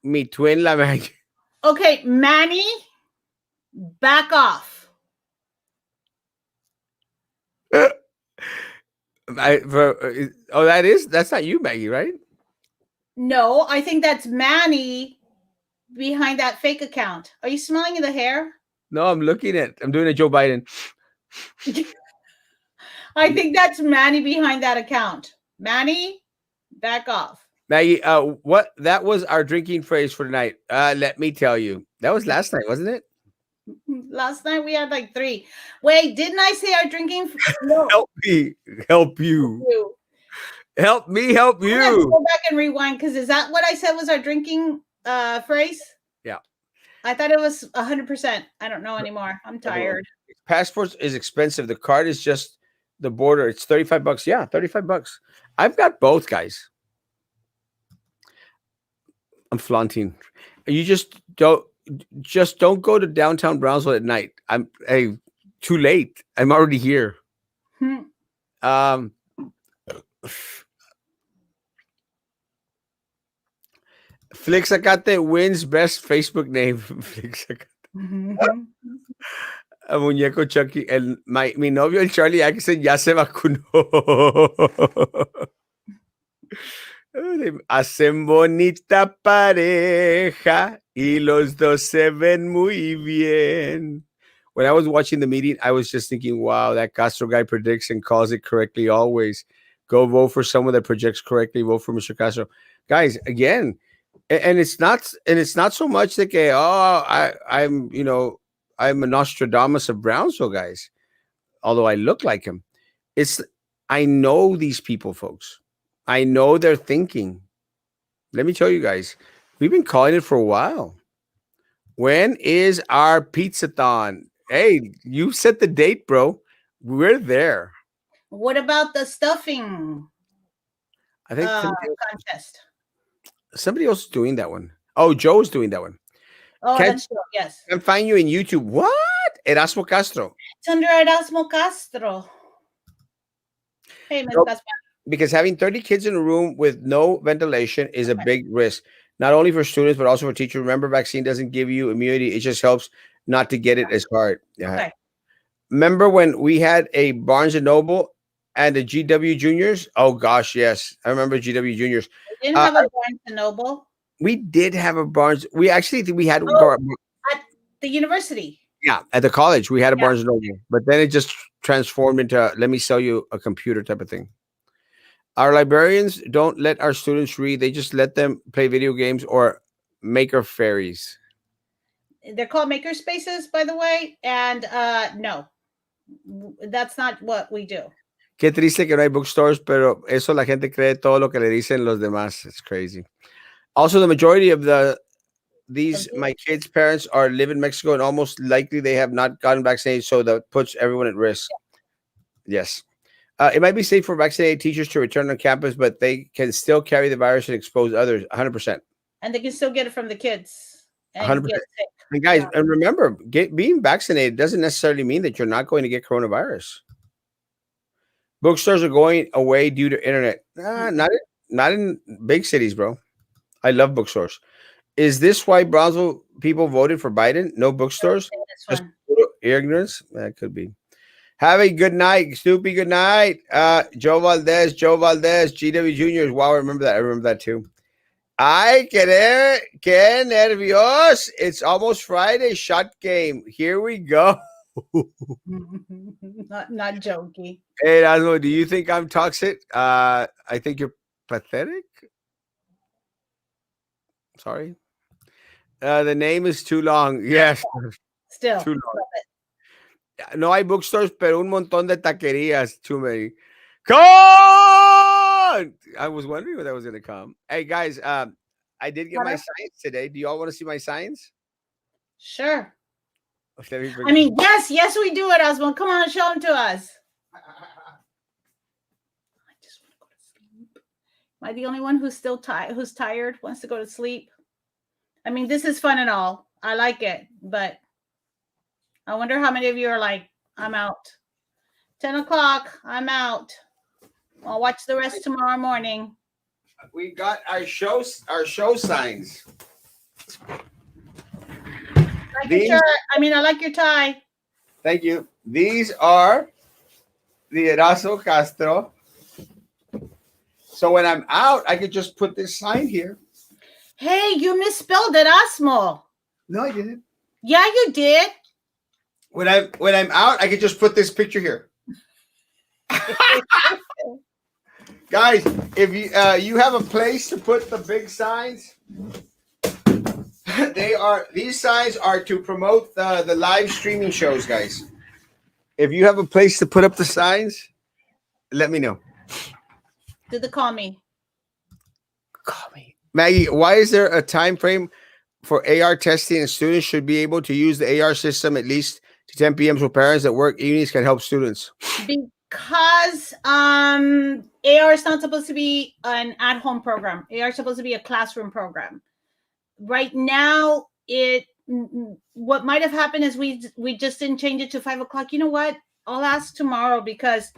mi twin la Maggie. Okay, Manny, back off. That's not you, Maggie, right? No, I think that's Manny behind that fake account. Are you smelling the hair? No, I'm doing a Joe Biden. I think that's Manny behind that account. Manny, back off. Maggie, what that was our drinking phrase for tonight. Let me tell you. That was last night, wasn't it? Last night we had like 3. Wait, didn't I say our drinking? No. Help me. Help you. Help me help I'm gonna have to you. go back and rewind because is that what I said was our drinking phrase? Yeah. I thought it was 100%. I don't know anymore. I'm tired. Passports is expensive. The card is just the border. It's $35. Yeah, $35. I've got both, guys. I'm flaunting. You just don't go to downtown Brownsville at night. Too late. I'm already here. Flixacate wins best Facebook name. Flixacate. A muñeco Chucky. Mi novio, el Charlie Axon, ya se vacunó. Hacen bonita pareja y los dos se ven muy bien. When I was watching the meeting, I was just thinking, wow, that Castro guy predicts and calls it correctly always. Go vote for someone that projects correctly. Vote for Mr. Castro. Guys, again, and it's not so much that I'm a Nostradamus of Brownsville, guys, although I look like him. I know these people, folks. I know they're thinking. Let me tell you guys, we've been calling it for a while. When is our pizzathon? Hey, you set the date, bro. We're there. What about the stuffing? I think contest. Somebody else is doing that one. Oh, Joe's doing that one. Oh, that's true. Yes. I can find you in YouTube. What? Erasmo Castro. It's under Erasmo Castro. Hey, Ms. Castro. Because having 30 kids in a room with no ventilation is a big risk, not only for students, but also for teachers. Remember, vaccine doesn't give you immunity. It just helps not to get it as hard. Yeah. Okay. Remember when we had a Barnes & Noble and a GW Juniors? Oh, gosh, yes. I remember GW Juniors. We didn't have a Barnes & Noble. We did have a Barnes. We actually think we had at the university. Yeah, at the college, we had a Barnes & Noble. But then it just transformed into, let me sell you a computer type of thing. Our librarians don't let our students read. They just let them play video games or maker fairies. They're called maker spaces, by the way. And no, that's not what we do. Qué triste que no hay bookstores, pero eso la gente cree todo lo que le dicen los demás. It's crazy. Also, the majority of my kids' parents live in Mexico, and almost likely they have not gotten vaccinated, so that puts everyone at risk. Yeah. Yes. It might be safe for vaccinated teachers to return on campus, but they can still carry the virus and expose others. 100%. And they can still get it from the kids. 100%. And guys, and remember, being vaccinated doesn't necessarily mean that you're not going to get coronavirus. Bookstores are going away due to internet. Not in big cities, bro. I love bookstores. Is this why Brownsville people voted for Biden? No bookstores? Just ignorance? That could be. Have a good night, Snoopy. Good night. Joe Valdez, GW Juniors. Wow, I remember that. I remember that too. Ay, qué nervios. It's almost Friday. Shot game. Here we go. not jokey. Hey, Erasmo, do you think I'm toxic? I think you're pathetic. Sorry. The name is too long. Yes. Still. Too long. No hay bookstores, pero un montón de taquerías. Too many. Come on! I was wondering when that was going to come. Hey, guys, I did get my signs today. Do you all want to see my signs? Sure. I mean, yes, we do it, Erasmo. Come on, show them to us. I just want to go to sleep. Am I the only one who's tired, wants to go to sleep? I mean, this is fun and all. I like it, but I wonder how many of you are like, I'm out. 10 o'clock, I'm out. I'll watch the rest tomorrow morning. We got our show signs. Like your shirt. I like your tie. Thank you. These are the Erasmo Castro. So when I'm out, I could just put this sign here. Hey, you misspelled Erasmo. No, I didn't. Yeah, you did. When I'm out, I could just put this picture here. Guys, if you have a place to put the big signs, these signs are to promote the live streaming shows, guys. If you have a place to put up the signs, let me know. Do the call me. Call me. Maggie, why is there a time frame for AR testing, and students should be able to use the AR system at least to 10 p.m. so parents that work evenings can help students? Because AR is not supposed to be an at-home program. AR is supposed to be a classroom program. Right now, what might have happened is we just didn't change it to 5 o'clock. You know what? I'll ask tomorrow because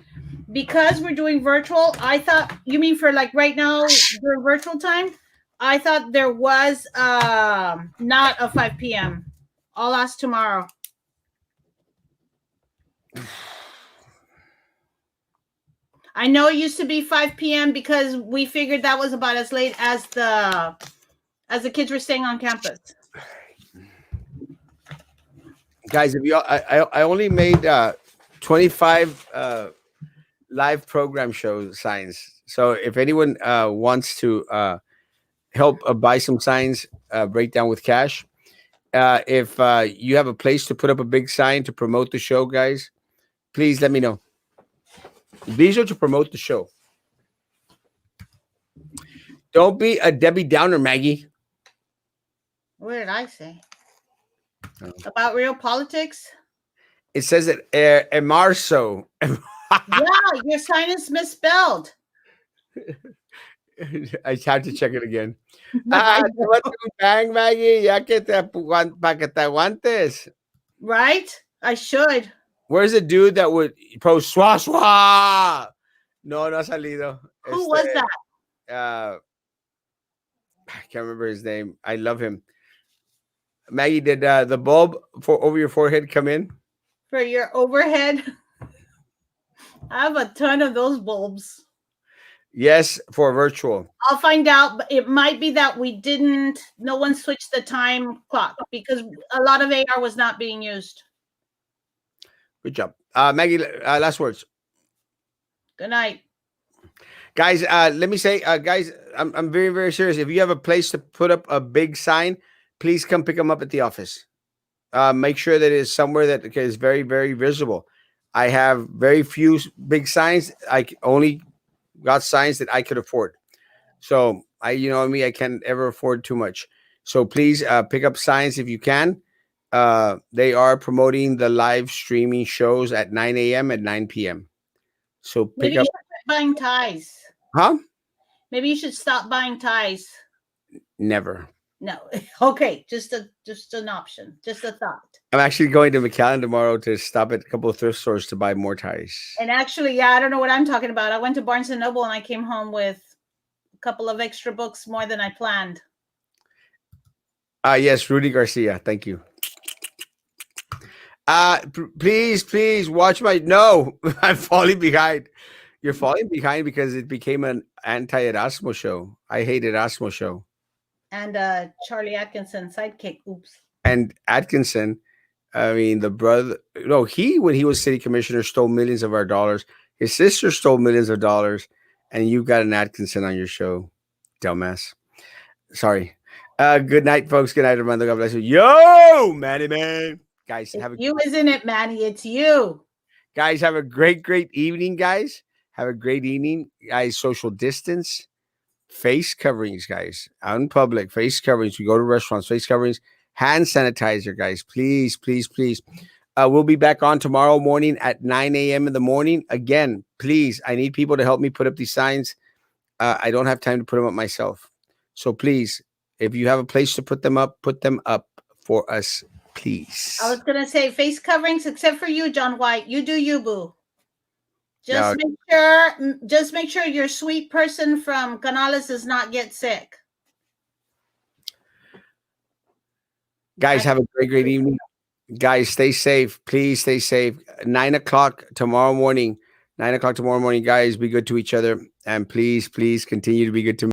we're doing virtual. I thought, you mean for like right now during virtual time? I thought there was not a 5 p.m. I'll ask tomorrow. I know it used to be 5 p.m. because we figured that was about as late as the kids were staying on campus. Guys, if you I only made 25 live program show signs. So if anyone wants to help buy some signs, breakdown with cash. If you have a place to put up a big sign to promote the show, guys, please let me know. These are to promote the show. Don't be a Debbie Downer, Maggie. What did I say? About real politics? It says that Emarso. Yeah, your sign is misspelled. I have to check it again. Bang, Maggie, ya que pa que te aguantes. Right? I should. Where's the dude that would post swa swa? No ha salido. Who was that? I can't remember his name. I love him. Maggie, did the bulb for over your forehead come in? For your overhead? I have a ton of those bulbs. Yes, for virtual. I'll find out, but it might be that no one switched the time clock because a lot of AR was not being used. Good job. Maggie, last words. Good night. Guys, let me say, guys, I'm very, very serious. If you have a place to put up a big sign, please come pick them up at the office. Make sure that it is somewhere that is very, very visible. I have very few big signs. I only got signs that I could afford. So I can't ever afford too much. So please pick up signs if you can. They are promoting the live streaming shows at 9 a.m. and 9 p.m. So pick up. You should buying ties. Huh? Maybe you should stop buying ties. Never. No. Okay. Just an option. Just a thought. I'm actually going to McAllen tomorrow to stop at a couple of thrift stores to buy more ties. And actually, yeah, I don't know what I'm talking about. I went to Barnes & Noble and I came home with a couple of extra books more than I planned. Yes, Rudy Garcia. Thank you. Please watch my... No, I'm falling behind. You're falling behind because it became an anti-Erasmo show. I hate Erasmo show. And Charlie Atkinson sidekick. Oops. And Atkinson, I mean, the brother... No, when he was city commissioner, stole millions of our dollars. His sister stole millions of dollars. And you've got an Atkinson on your show. Dumbass. Sorry. Good night, folks. Good night, everyone. God bless you. Yo, Manny Man. Guys, isn't it, Manny? It's you. Guys, have a great, great evening, guys. Have a great evening. Guys, social distance. Face coverings, guys. Out in public. Face coverings. We go to restaurants. Face coverings. Hand sanitizer, guys. Please, please, please. We'll be back on tomorrow morning at 9 a.m. in the morning. Again, please, I need people to help me put up these signs. I don't have time to put them up myself. So please, if you have a place to put them up for us, please. I was gonna say face coverings, except for you, John White. You do you, boo. No. Just make sure your sweet person from Canales does not get sick. Guys, have a great evening. Guys, stay safe. Please stay safe. 9 o'clock tomorrow morning. 9 o'clock tomorrow morning, guys. Be good to each other. And please continue to be good to me.